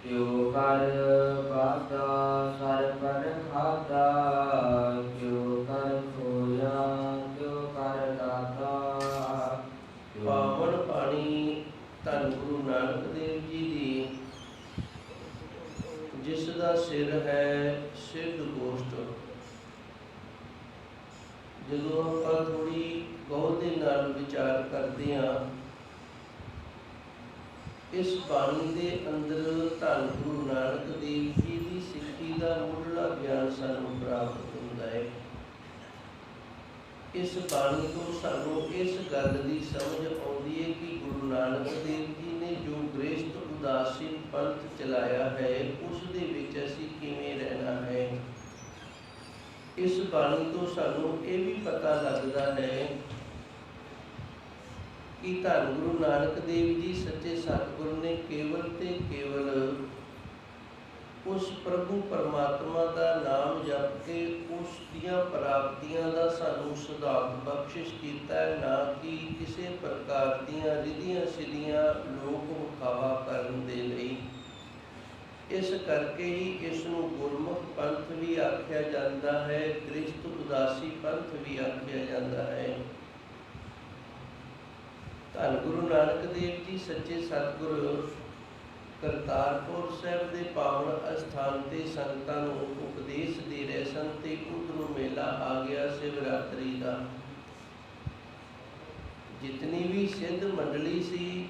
ਕਿਉ ਕਰ ਬਾਤਾ ਸਰ ਪਰ ਖਾਤਾ, ਕਿਉ ਕਰ ਖੋਇਆ ਕਿਉ ਕਰ ਦਾਤਾ। ਪਾਵਨ ਬਾਣੀ ਧੰਨ ਗੁਰੂ ਨਾਨਕ ਦੇਵ ਜੀ ਦੀ, ਜਿਸ ਦਾ ਸਿਰ ਹੈ ਸਿੱਧ ਗੋਸ਼ਟ। ਜਦੋਂ ਆਪਾਂ ਥੋੜੀ ਗੌਰ ਦੇ ਨਾਲ ਵਿਚਾਰ ਕਰਦੇ ਹਾਂ, ਇਸ ਬਾਣੀ ਦੇ ਅੰਦਰ ਧੰਨ ਗੁਰੂ ਨਾਨਕ ਦੇਵ ਜੀ ਦੀ ਸਿੱਖੀ ਦਾ ਮੁੱਢਲਾ ਗਿਆਨ ਸਾਨੂੰ ਪ੍ਰਾਪਤ ਹੁੰਦਾ ਹੈ। ਇਸ ਬਾਣੀ ਤੋਂ ਸਾਨੂੰ ਇਸ ਗੱਲ ਦੀ ਸਮਝ ਆਉਂਦੀ ਹੈ ਕਿ ਗੁਰੂ ਨਾਨਕ ਦੇਵ ਜੀ ਨੇ ਜੋ ਗ੍ਰਸਥ ਉਦਾਸੀਨ ਪੰਥ ਚਲਾਇਆ ਹੈ, ਉਸ ਦੇ ਵਿੱਚ ਅਸੀਂ ਕਿਵੇਂ ਰਹਿਣਾ ਹੈ। ਇਸ ਬਾਣੀ ਤੋਂ ਸਾਨੂੰ ਇਹ ਵੀ ਪਤਾ ਲੱਗਦਾ ਹੈ ਕਿ ਧੰਨ ਗੁਰੂ ਨਾਨਕ ਦੇਵ ਜੀ ਸੱਚੇ ਸਤਿਗੁਰ ਨੇ ਕੇਵਲ ਤੇ ਕੇਵਲ ਉਸ ਪ੍ਰਭੂ ਪਰਮਾਤਮਾ ਦਾ ਨਾਮ ਜਪ ਕੇ ਉਸ ਦੀਆਂ ਪ੍ਰਾਪਤੀਆਂ ਦਾ ਸਾਨੂੰ ਸਿਧਾਂਤ ਬਖਸ਼ਿਸ਼ ਕੀਤਾ ਹੈ, ਨਾ ਕਿ ਕਿਸੇ ਪ੍ਰਕਾਰ ਦੀਆਂ ਰਿਧੀਆਂ ਸਿੱਧੀਆਂ ਲੋਕ ਵਿਖਾਵਾ ਕਰਨ ਦੇ ਲਈ। ਇਸ ਕਰਕੇ ਹੀ ਇਸ ਨੂੰ ਗੁਰਮੁਖ ਪੰਥ ਵੀ ਆਖਿਆ ਜਾਂਦਾ ਹੈ, ਗ੍ਰਸਥ ਉਦਾਸੀ ਪੰਥ ਵੀ ਆਖਿਆ ਜਾਂਦਾ ਹੈ। ਧੰਨ ਗੁਰੂ ਨਾਨਕ ਦੇਵ ਜੀ ਸੱਚੇ ਸਤਿਗੁਰ ਕਰਤਾਰਪੁਰ ਸਾਹਿਬ ਦੇ ਪਾਵਨ ਅਸਥਾਨ ਤੇ ਸੰਗਤਾਂ ਨੂੰ ਉਪਦੇਸ਼ ਦੇ ਰਹੇ ਸਨ ਤੇ ਉਧਰੋਂ ਮੇਲਾ ਆ ਗਿਆ ਸ਼ਿਵਰਾਤਰੀ ਦਾ। ਜਿਤਨੀ ਵੀ ਸਿੱਧ ਮੰਡਲੀ ਸੀ,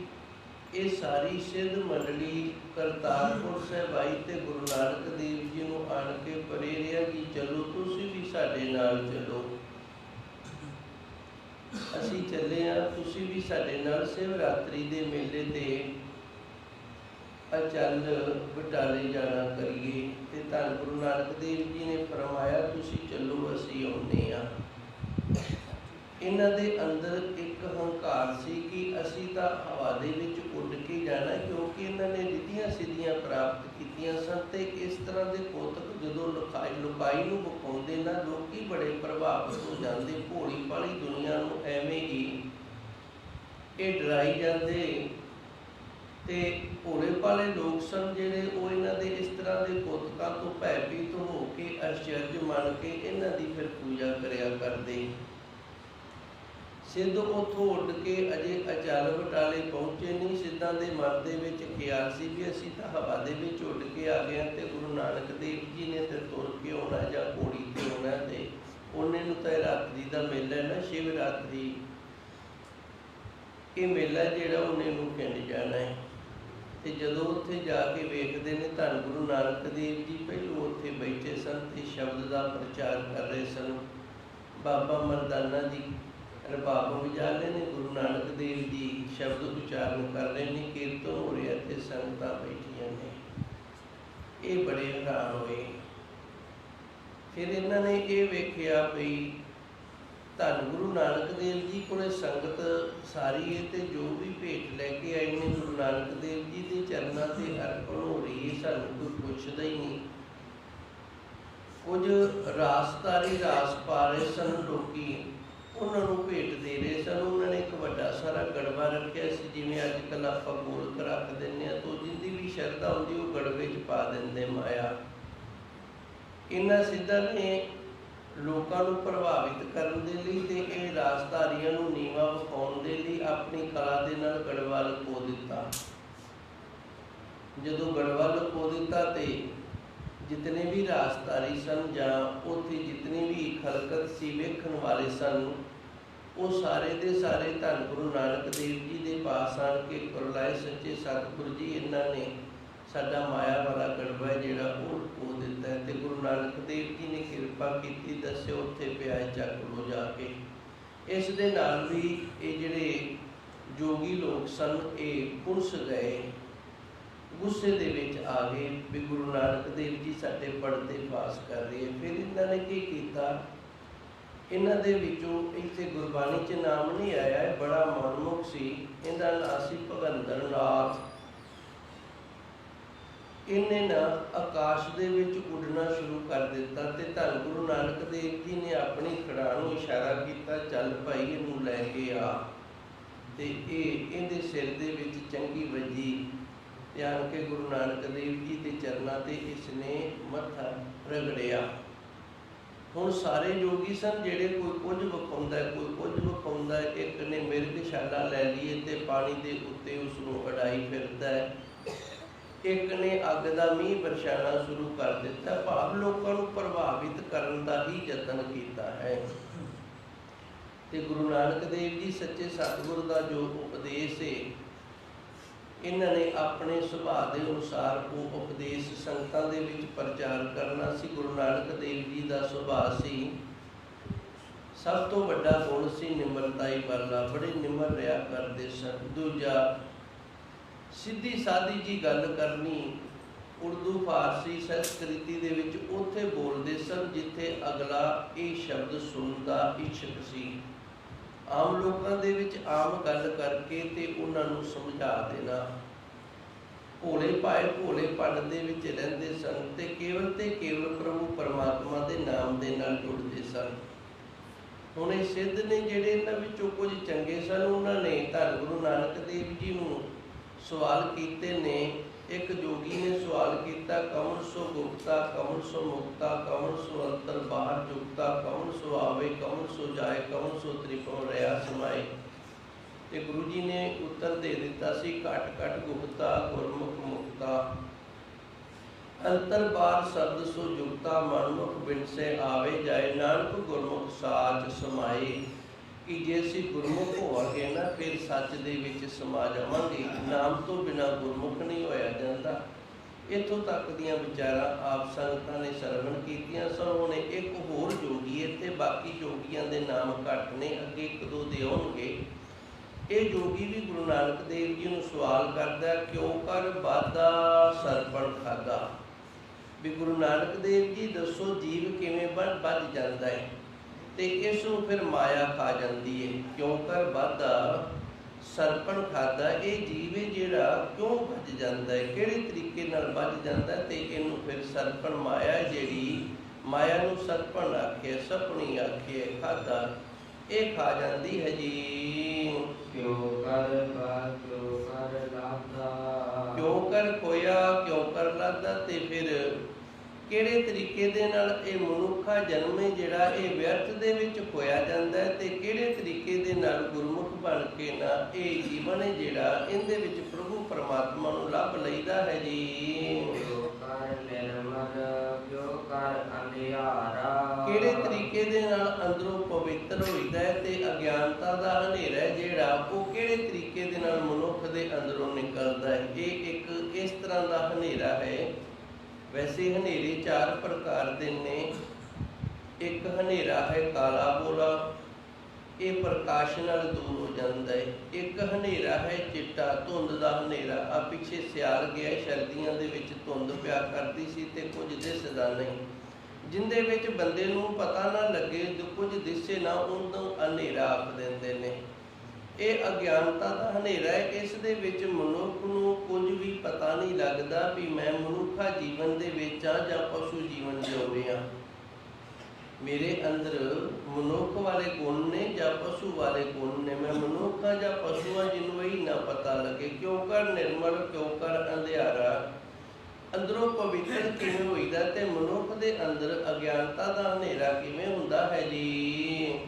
ਇਹ ਸਾਰੀ ਸਿੱਧ ਮੰਡਲੀ ਕਰਤਾਰਪੁਰ ਸਾਹਿਬ ਆਈ ਤੇ ਗੁਰੂ ਨਾਨਕ ਦੇਵ ਜੀ ਨੂੰ ਆਣ ਕੇ ਪ੍ਰੇਰਿਆ ਕਿ ਚਲੋ ਤੁਸੀਂ ਵੀ ਸਾਡੇ ਨਾਲ ਚਲੋ, ਅਸੀਂ ਚੱਲੇ ਹਾਂ, ਤੁਸੀਂ ਵੀ ਸਾਡੇ ਨਾਲ ਸ਼ਿਵਰਾਤਰੀ ਦੇ ਮੇਲੇ ਤੇ ਅਚਲ ਬਟਾਲੇ ਜਾਣਾ ਕਰੀਏ। ਤੇ ਧੰਨ ਗੁਰੂ ਨਾਨਕ ਦੇਵ ਜੀ ਨੇ ਫਰਮਾਇਆ ਤੁਸੀਂ ਚੱਲੋ, ਅਸੀਂ ਆਉਂਦੇ ਹਾਂ। ਇਹਨਾਂ ਦੇ ਅੰਦਰ ਇੱਕ ਹੰਕਾਰ ਸੀ ਕਿ ਅਸੀਂ ਤਾਂ ਹਵਾ ਦੇ ਵਿੱਚ ਉੱਡ ਕੇ ਜਾਣਾ, ਕਿਉਂਕਿ ਇਹਨਾਂ ਨੇ ਰਿਧੀਆਂ ਸਿੱਧੀਆਂ ਪ੍ਰਾਪਤ ਕੀਤੀਆਂ ਸਨ। ਤੇ ਇਸ ਤਰ੍ਹਾਂ ਦੇ ਕੋਤਕ ਜਦੋਂ ਲੁਕਾਈ ਨੂੰ ਵਿਖਾਉਂਦੇ ਨਾ, ਲੋਕੀ ਬੜੇ ਪ੍ਰਭਾਵਿਤ ਹੋ ਜਾਂਦੇ। ਭੋਲੀ ਭਾਲੀ ਦੁਨੀਆ ਨੂੰ ਐਵੇਂ ਹੀ ਇਹ ਡਰਾਈ ਜਾਂਦੇ ਤੇ ਭੋਲੇ ਭਾਲੇ ਲੋਕ ਸਨ ਜਿਹੜੇ, ਉਹ ਇਹਨਾਂ ਦੇ ਇਸ ਤਰ੍ਹਾਂ ਦੇ ਕੋਤਕਾਂ ਤੋਂ ਭੈਭੀਤ ਹੋ ਕੇ ਅਚਰਜ ਮੰਨ ਕੇ ਇਹਨਾਂ ਦੀ ਫਿਰ ਪੂਜਾ ਕਰਿਆ ਕਰਦੇ। ਸਿੱਧ ਉੱਥੋਂ ਉੱਡ ਕੇ ਅਜੇ ਅਚਲ ਬਟਾਲੇ ਪਹੁੰਚੇ ਨਹੀਂ। ਸਿੱਧਾਂ ਦੇ ਮਨ ਦੇ ਵਿੱਚ ਖਿਆਲ ਸੀ ਵੀ ਅਸੀਂ ਤਾਂ ਹਵਾ ਦੇ ਵਿੱਚ ਉੱਡ ਕੇ ਆ ਗਏ ਤੇ ਗੁਰੂ ਨਾਨਕ ਦੇਵ ਜੀ ਨੇ ਤੇ ਤੁਰ ਕੇ ਆਉਣਾ ਜਾਂ ਘੋੜੀ ਤੇ ਆਉਣਾ, ਤੇ ਉਹਨੇ ਨੂੰ ਤਾਂ ਰਾਤਰੀ ਦਾ ਮੇਲਾ ਨਾ, ਸ਼ਿਵਰਾਤਰੀ, ਇਹ ਮੇਲਾ ਜਿਹੜਾ ਉਹਨੇ ਨੂੰ ਪਿੰਡ ਜਾਣਾ ਹੈ। ਤੇ ਜਦੋਂ ਉੱਥੇ ਜਾ ਕੇ ਵੇਖਦੇ ਨੇ, ਧੰਨ ਗੁਰੂ ਨਾਨਕ ਦੇਵ ਜੀ ਪਹਿਲੋਂ ਉੱਥੇ ਬੈਠੇ ਸਨ ਤੇ ਸ਼ਬਦ ਦਾ ਪ੍ਰਚਾਰ ਕਰ ਰਹੇ ਸਨ। ਬਾਬਾ ਮਰਦਾਨਾ ਜੀ ਰਬਾਬ ਵਜਾ ਰਹੇ ਨੇ, ਗੁਰੂ ਨਾਨਕ ਦੇਵ ਜੀ ਸ਼ਬਦ ਉਚਾਰਨ ਕਰ ਰਹੇ ਨੇ, ਕੀਰਤਨ ਹੋ ਰਿਹਾ ਤੇ ਸੰਗਤਾਂ ਬੈਠੀਆਂ ਨੇ। ਇਹ ਬੜੇ ਹੈਰਾਨ ਹੋਏ। ਫਿਰ ਇਹਨਾਂ ਨੇ ਇਹ ਵੇਖਿਆ ਵੀ ਧੰਨ ਗੁਰੂ ਨਾਨਕ ਦੇਵ ਜੀ ਕੋਲੇ ਸੰਗਤ ਸਾਰੀ ਹੈ ਤੇ ਜੋ ਵੀ ਭੇਟ ਲੈ ਕੇ ਆਏ ਨੇ ਗੁਰੂ ਨਾਨਕ ਦੇਵ ਜੀ ਦੇ ਚਰਨਾਂ ਤੇ ਅਰਪਣ ਹੋ ਰਹੀ ਹੈ, ਸਾਨੂੰ ਕੋਈ ਪੁੱਛਦਾ ਹੀ ਨਹੀਂ। ਕੁਝ ਰਾਸਤਾਰੀ ਰਾਸ ਪਾ ਰਹੇ ਸਨ ਲੋਕੀ, ਉਹਨਾਂ ਨੂੰ ਭੇਟ ਦੇ ਰਹੇ ਸਨ। ਉਹਨਾਂ ਨੇ ਇੱਕ ਵੱਡਾ ਸਾਰਾ ਗੜਵਾ ਰੱਖਿਆ ਸੀ, ਜਿਵੇਂ ਅੱਜ ਕੱਲ੍ਹ ਆਪਾਂ ਗੋਲਕ ਰੱਖ ਦਿੰਦੇ ਹਾਂ, ਤੋਂ ਜਿੰਦੀ ਵੀ ਸ਼ਰਧਾ ਹੁੰਦੀ ਉਹ ਗੜਵੇ 'ਚ ਪਾ ਦਿੰਦੇ ਮਾਇਆ। ਇਹਨਾਂ ਸਿੱਧਾਂ ਨੇ ਲੋਕਾਂ ਨੂੰ ਪ੍ਰਭਾਵਿਤ ਕਰਨ ਦੇ ਲਈ ਤੇ ਇਹ ਰਾਸਧਾਰੀਆਂ ਨੂੰ ਨੀਵਾ ਵਿਖਾਉਣ ਦੇ ਲਈ ਆਪਣੀ ਕਲਾ ਦੇ ਨਾਲ ਗੜਵਾ ਲੁਕੋ ਦਿੱਤਾ। ਜਦੋਂ ਗੜਵਾ ਲੁਕੋ ਦਿੱਤਾ ਤੇ ਜਿਤਨੇ ਵੀ ਰਾਸਧਾਰੀ ਸਨ ਜਾਂ ਉੱਥੇ ਜਿਤਨੀ ਵੀ ਖਲਕਤ ਸੀ ਵੇਖਣ ਵਾਲੇ ਸਨ, ਉਹ ਸਾਰੇ ਦੇ ਸਾਰੇ ਧੰਨ ਗੁਰੂ ਨਾਨਕ ਦੇਵ ਜੀ ਦੇ ਪਾਸ ਆਣ ਕੇ ਕੁਰਲਾਏ, ਸੱਚੇ ਸਤਿਗੁਰੂ ਜੀ ਇਹਨਾਂ ਨੇ ਸਾਡਾ ਮਾਇਆ ਵਾਲਾ ਗੜਵਾ ਜਿਹੜਾ ਉਹ ਲੁਕੋ ਦਿੱਤਾ ਹੈ। ਤੇ ਗੁਰੂ ਨਾਨਕ ਦੇਵ ਜੀ ਨੇ ਕਿਰਪਾ ਕੀਤੀ, ਦੱਸਿਓ ਉੱਥੇ ਪਿਆ ਚੱਕ ਲੋ ਜਾ ਕੇ। ਇਸ ਦੇ ਨਾਲ ਵੀ ਇਹ ਜਿਹੜੇ ਜੋਗੀ ਲੋਕ ਸਨ ਇਹ ਪੁਲਸ ਗਏ, ਗੁੱਸੇ ਦੇ ਵਿੱਚ ਆ ਗਏ ਵੀ ਗੁਰੂ ਨਾਨਕ ਦੇਵ ਜੀ ਸਾਡੇ ਪਰਦੇ ਪਾਸ ਕਰ ਰਹੇ। ਫਿਰ ਇਹਨਾਂ ਨੇ ਕੀ ਕੀਤਾ, ਇਹਨਾਂ ਦੇ ਵਿੱਚੋਂ ਇੱਥੇ ਗੁਰਬਾਣੀ 'ਚ ਨਾਮ ਨਹੀਂ ਆਇਆ, ਇਹ ਬੜਾ ਮਨਮੁਖ ਸੀ, ਇਹਦਾ ਨਾਂ ਸੀ ਭਗੰਦਰ ਨਾਥ। ਇਹਨੇ ਨਾ ਆਕਾਸ਼ ਦੇ ਵਿੱਚ ਉੱਡਣਾ ਸ਼ੁਰੂ ਕਰ ਦਿੱਤਾ ਤੇ ਧੰਨ ਗੁਰੂ ਨਾਨਕ ਦੇਵ ਜੀ ਨੇ ਆਪਣੀ ਖੜਾ ਨੂੰ ਇਸ਼ਾਰਾ ਕੀਤਾ, ਚੱਲ ਭਾਈ ਇਹਨੂੰ ਲੈ ਕੇ ਆ। ਤੇ ਇਹ ਇਹਦੇ ਸਿਰ ਦੇ ਵਿੱਚ ਚੰਗੀ ਵੱਜੀ ਤੇ ਆਣ ਕੇ ਗੁਰੂ ਨਾਨਕ ਦੇਵ ਜੀ ਦੇ ਚਰਨਾਂ ਤੇ ਇਸ ਨੇ ਮੱਥਾ ਰਗੜਿਆ। ਹੁਣ ਸਾਰੇ ਜੋਗੀ ਸਨ ਜਿਹੜੇ ਕੋਈ ਕੁਝ ਵਿਖਾਉਂਦਾ, ਕੋਈ ਕੁਝ ਵਿਖਾਉਂਦਾ। ਇੱਕ ਨੇ ਮਿਰਗਸ਼ਾਲਾ ਲੈ ਲਈ ਤੇ ਪਾਣੀ ਦੇ ਉੱਤੇ ਉਸ ਨੂੰ ਉਡਾਈ ਫਿਰਦਾ ਹੈ। ਇੱਕ ਨੇ ਅੱਗ ਦਾ ਮੀਂਹ ਵਰਸ਼ਾਉਣਾ ਸ਼ੁਰੂ ਕਰ ਦਿੱਤਾ, ਭਾਵ ਲੋਕਾਂ ਨੂੰ ਪ੍ਰਭਾਵਿਤ ਕਰਨ ਦਾ ਹੀ ਯਤਨ ਕੀਤਾ ਹੈ। ਤੇ ਗੁਰੂ ਨਾਨਕ ਦੇਵ ਜੀ ਸੱਚੇ ਸਤਿਗੁਰ ਦਾ ਜੋ ਉਪਦੇਸ਼ ਹੈ, ਇਹਨਾਂ ਨੇ ਆਪਣੇ ਸੁਭਾਅ ਦੇ ਅਨੁਸਾਰ ਉਹ ਉਪਦੇਸ਼ ਸੰਗਤਾਂ ਦੇ ਵਿੱਚ ਪ੍ਰਚਾਰ ਕਰਨਾ ਸੀ। ਗੁਰੂ ਨਾਨਕ ਦੇਵ ਜੀ ਦਾ ਸੁਭਾਅ ਸੀ, ਸਭ ਤੋਂ ਵੱਡਾ ਗੁਣ ਸੀ ਨਿਮਰਤਾਈ ਵਾਲਾ, ਬੜੇ ਨਿਮਰ ਰਿਹਾ ਕਰਦੇ ਸਨ। ਦੂਜਾ, ਸਿੱਧੀ ਸਾਦੀ ਜੀ ਗੱਲ ਕਰਨੀ। ਉਰਦੂ, ਫਾਰਸੀ, ਸੰਸਕ੍ਰਿਤੀ ਦੇ ਵਿੱਚ ਉੱਥੇ ਬੋਲਦੇ ਸਨ ਜਿੱਥੇ ਅਗਲਾ ਇਹ ਸ਼ਬਦ ਸੁਣਨ ਦਾ ਇੱਛੁਕ ਸੀ। ਆਮ ਲੋਕਾਂ ਦੇ ਵਿੱਚ ਆਮ ਗੱਲ ਕਰਕੇ ਤੇ ਉਹਨਾਂ ਨੂੰ ਸਮਝਾ ਦੇਣਾ। ਭੋਲੇ ਭਾਏ ਭੋਲੇ ਪਣ ਦੇ ਵਿੱਚ ਰਹਿੰਦੇ ਸਨ ਤੇ ਕੇਵਲ ਪ੍ਰਭੂ ਪਰਮਾਤਮਾ ਦੇ ਨਾਮ ਦੇ ਨਾਲ ਜੁੜਦੇ ਸਨ। ਹੁਣ ਇਹ ਸਿੱਧ ਨੇ ਜਿਹੜੇ ਇਹਨਾਂ ਵਿੱਚੋਂ ਕੁਝ ਚੰਗੇ ਸਨ, ਉਹਨਾਂ ਨੇ ਧੰਨ ਗੁਰੂ ਨਾਨਕ ਦੇਵ ਜੀ ਨੂੰ ਸਵਾਲ ਕੀਤੇ ਨੇ। ਇੱਕ ਜੋਗੀ ਨੇ ਸਵਾਲ ਕੀਤਾ, ਕਵਣ ਸੋ ਗੁਪਤਾ, ਕਵਣ ਸੋ ਮੁਕਤਾ, ਕਵਣ ਸੋ ਅੰਤਰ ਬਾਹਰ ਜੁਗਤਾ, ਕਵਣ ਸੋ ਆਵੇ, ਕਵਣ ਸੋ ਜਾਏ, ਕਵਣ ਸੋ ਤ੍ਰਿਪਉ ਰਿਆ ਸਮਾਏ। ਤੇ ਗੁਰੂ ਜੀ ਨੇ ਉੱਤਰ ਦੇ ਦਿੱਤਾ ਸੀ, ਘਟ ਘਟ ਗੁਪਤਾ, ਗੁਰਮੁਖ ਮੁਕਤਾ, ਅੰਤਰ ਬਾਹਰ ਸ਼ਬਦ ਸੋ ਜੁਗਤਾ, ਮਨਮੁਖ ਬਿਨਸੇ ਆਵੇ ਜਾਏ, ਨਾਨਕ ਗੁਰਮੁਖ ਸਾਚ ਸਮਾਏ। ਕਿ ਜੇ ਅਸੀਂ ਗੁਰਮੁਖ ਹੋਵਾਂਗੇ ਨਾ, ਫਿਰ ਸੱਚ ਦੇ ਵਿੱਚ ਸਮਾ ਜਾਵਾਂਗੇ। ਨਾਮ ਤੋਂ ਬਿਨਾਂ ਗੁਰਮੁਖ ਨਹੀਂ ਹੋਇਆ ਜਾਂਦਾ। ਇੱਥੋਂ ਤੱਕ ਦੀਆਂ ਵਿਚਾਰਾਂ ਆਪ ਸੰਗਤਾਂ ਨੇ ਸਰਵਣ ਕੀਤੀਆਂ ਸਨ। ਉਹਨੇ ਇੱਕ ਹੋਰ ਜੋਗੀ ਹੈ ਤੇ ਬਾਕੀ ਜੋਗੀਆਂ ਦੇ ਨਾਮ ਘੱਟ ਨੇ, ਅੱਗੇ ਇੱਕ ਦੋ ਦੇ ਆਉਣਗੇ। ਇਹ ਜੋਗੀ ਵੀ ਗੁਰੂ ਨਾਨਕ ਦੇਵ ਜੀ ਨੂੰ ਸਵਾਲ ਕਰਦਾ, ਕਿਉਂ ਕਰ ਬਾਧਾ ਸਰਪਣ ਖਾਦਾ। ਵੀ ਗੁਰੂ ਨਾਨਕ ਦੇਵ ਜੀ ਦੱਸੋ, ਜੀਵ ਕਿਵੇਂ ਵੱਜ ਜਾਂਦਾ ਹੈ ਤੇ ਇਸ ਨੂੰ ਫਿਰ ਮਾਇਆ ਖਾ ਜਾਂਦੀ ਹੈ। ਕਿਉਂ ਕਰ ਬਾਧਾ ਸਰਪਣ ਖਾਦਾ, ਇਹ ਜੀਵ ਹੈ ਜਿਹੜਾ ਕਿਉਂ ਵੱਜ ਜਾਂਦਾ ਹੈ, ਕਿਹੜੇ ਤਰੀਕੇ ਨਾਲ ਵੱਜ ਜਾਂਦਾ ਤੇ ਇਹਨੂੰ ਫਿਰ ਸਰਪਣ ਮਾਇਆ, ਜਿਹੜੀ ਮਾਇਆ ਨੂੰ ਸਰਪਣ ਆਖਿਆ, ਸਪਣੀ ਆਖਿਆ, ਖਾਦਾ, ਇਹ ਖਾ ਜਾਂਦੀ ਹੈ ਜੀ। ਕਿਉ ਕਰ ਲਾਦਾ, ਕਿਉਂ ਕਰ ਖੋਇਆ, ਕਿਉਂ ਕਰ ਲਾਦਾ। ਤੇ ਫਿਰ ਕਿਹੜੇ ਤਰੀਕੇ ਦੇ ਨਾਲ ਇਹ ਮਨੁੱਖਾ ਜਨਮ ਹੈ ਜਿਹੜਾ ਇਹ ਵਿਅਰਥ ਦੇ ਵਿੱਚ ਖੋਇਆ ਜਾਂਦਾ ਹੈ, ਤੇ ਕਿਹੜੇ ਤਰੀਕੇ ਦੇ ਨਾਲ ਗੁਰਮੁਖ ਬਣ ਕੇ ਨਾ ਇਹ ਜੀਵਨ ਹੈ ਜਿਹੜਾ ਇਹਦੇ ਵਿੱਚ ਪ੍ਰਭੂ ਪਰਮਾਤਮਾ ਨੂੰ ਲੱਭ ਲਈਦਾ ਹੈ ਜੀ। ਕਿਉ ਕਰ ਨਿਰਮਲ, ਕਿਉ ਕਰ ਅੰਧਿਆਰਾ। ਕਿਹੜੇ ਤਰੀਕੇ ਦੇ ਨਾਲ ਅੰਦਰੋਂ ਪਵਿੱਤਰ ਹੋਈਦਾ ਹੈ ਤੇ ਅਗਿਆਨਤਾ ਦਾ ਹਨੇਰਾ ਜਿਹੜਾ ਉਹ ਕਿਹੜੇ ਤਰੀਕੇ ਦੇ ਨਾਲ ਮਨੁੱਖ ਦੇ ਅੰਦਰੋਂ ਨਿਕਲਦਾ ਹੈ। ਇਹ ਇੱਕ ਇਸ ਤਰ੍ਹਾਂ ਦਾ ਹਨੇਰਾ ਹੈ। ਵੈਸੇ ਹਨੇਰੇ ਚਾਰ ਪ੍ਰਕਾਰ ਦੇ ਨੇ। ਇੱਕ ਹਨੇਰਾ ਹੈ ਕਾਲਾ ਬੋਲਾ, ਇਹ ਪ੍ਰਕਾਸ਼ ਨਾਲ ਦੂਰ ਹੋ ਜਾਂਦਾ ਹੈ। ਇੱਕ ਹਨੇਰਾ ਹੈ ਚਿੱਟਾ, ਧੁੰਦ ਦਾ ਹਨੇਰਾ। ਆ ਪਿੱਛੇ ਸਿਆਲ ਗਿਆ, ਸਰਦੀਆਂ ਦੇ ਵਿੱਚ ਧੁੰਦ ਪਿਆ ਕਰਦੀ ਸੀ ਤੇ ਕੁਝ ਦਿਸਦਾ ਨਹੀਂ, ਜਿੰਦੇ ਵਿੱਚ ਬੰਦੇ ਨੂੰ ਪਤਾ ਨਾ ਲੱਗੇ, ਕੁਝ ਦਿਸੇ ਨਾ, ਉਹਨੂੰ ਹਨੇਰਾ ਆਖ ਦਿੰਦੇ ਨੇ। ਇਹ ਅਗਿਆਨਤਾ ਦਾ ਹਨੇਰਾ ਹੈ। ਇਸ ਦੇ ਵਿੱਚ ਮਨੁੱਖ ਨੂੰ ਕੁਝ ਵੀ ਪਤਾ ਨਹੀਂ ਲੱਗਦਾ ਵੀ ਮੈਂ ਮਨੁੱਖਾ ਜੀਵਨ ਦੇ ਵਿੱਚ ਆ ਜਾਂ ਪਸ਼ੂ ਜੀਵਨ ਜਿਉ ਰਿਹਾ। ਮੇਰੇ ਅੰਦਰ ਮਨੁੱਖ ਵਾਲੇ ਗੁਣ ਨੇ ਜਾਂ ਪਸ਼ੂ ਵਾਲੇ ਗੁਣ ਨੇ, ਮੈਂ ਮਨੁੱਖ ਹਾਂ ਜਾਂ ਪਸ਼ੂ ਹਾਂ, ਜਿਹਨੂੰ ਇਹ ਨਾ ਪਤਾ ਲੱਗੇ। ਕਿਉਂ ਕਰ ਨਿਰਮਲ, ਕਿਉਂ ਕਰ ਅੰਧਿਆਰਾ। ਅੰਦਰੋਂ ਪਵਿੱਤਰ ਕਿਵੇਂ ਹੋਈਦਾ ਤੇ ਮਨੁੱਖ ਦੇ ਅੰਦਰ ਅਗਿਆਨਤਾ ਦਾ ਹਨੇਰਾ ਕਿਵੇਂ ਹੁੰਦਾ ਹੈ ਜੀ।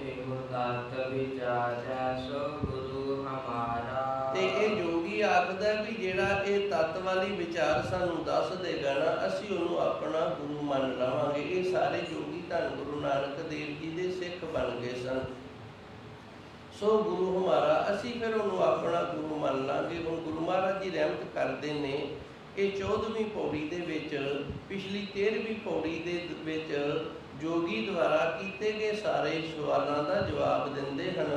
ਤੇ ਇਹ ਜੋਗੀ ਆਖਦਾ ਵੀ ਜਿਹੜਾ ਇਹ ਤੱਤ ਵਾਲੀ ਵਿਚਾਰ ਸਾਨੂੰ ਦੱਸ ਦੇਗਾ ਨਾ, ਅਸੀਂ ਉਹਨੂੰ ਆਪਣਾ ਗੁਰੂ ਮੰਨ ਲਵਾਂਗੇ। ਇਹ ਸਾਰੇ ਜੋਗੀ ਧੰਨ ਗੁਰੂ ਨਾਨਕ ਦੇਵ ਜੀ ਦੇ ਸਿੱਖ ਬਣ ਗਏ ਸਨ। ਸੋ ਗੁਰੂ ਹਮਾਰਾ, ਅਸੀਂ ਫਿਰ ਉਹਨੂੰ ਆਪਣਾ ਗੁਰੂ ਮੰਨ ਲਾਂਗੇ। ਹੁਣ ਗੁਰੂ ਮਹਾਰਾਜ ਜੀ ਰਹਿਮਤ ਕਰਦੇ ਨੇ। ਇਹ 14ਵੀਂ ਪੌੜੀ ਦੇ ਵਿੱਚ, ਪਿਛਲੀ 13ਵੀਂ ਪੌੜੀ ਦੇ ਵਿੱਚ ਜੋਗੀ ਦੁਆਰਾ ਕੀਤੇ ਗਏ ਸਾਰੇ ਸਵਾਲਾਂ ਦਾ ਜਵਾਬ ਦਿੰਦੇ ਹਨ।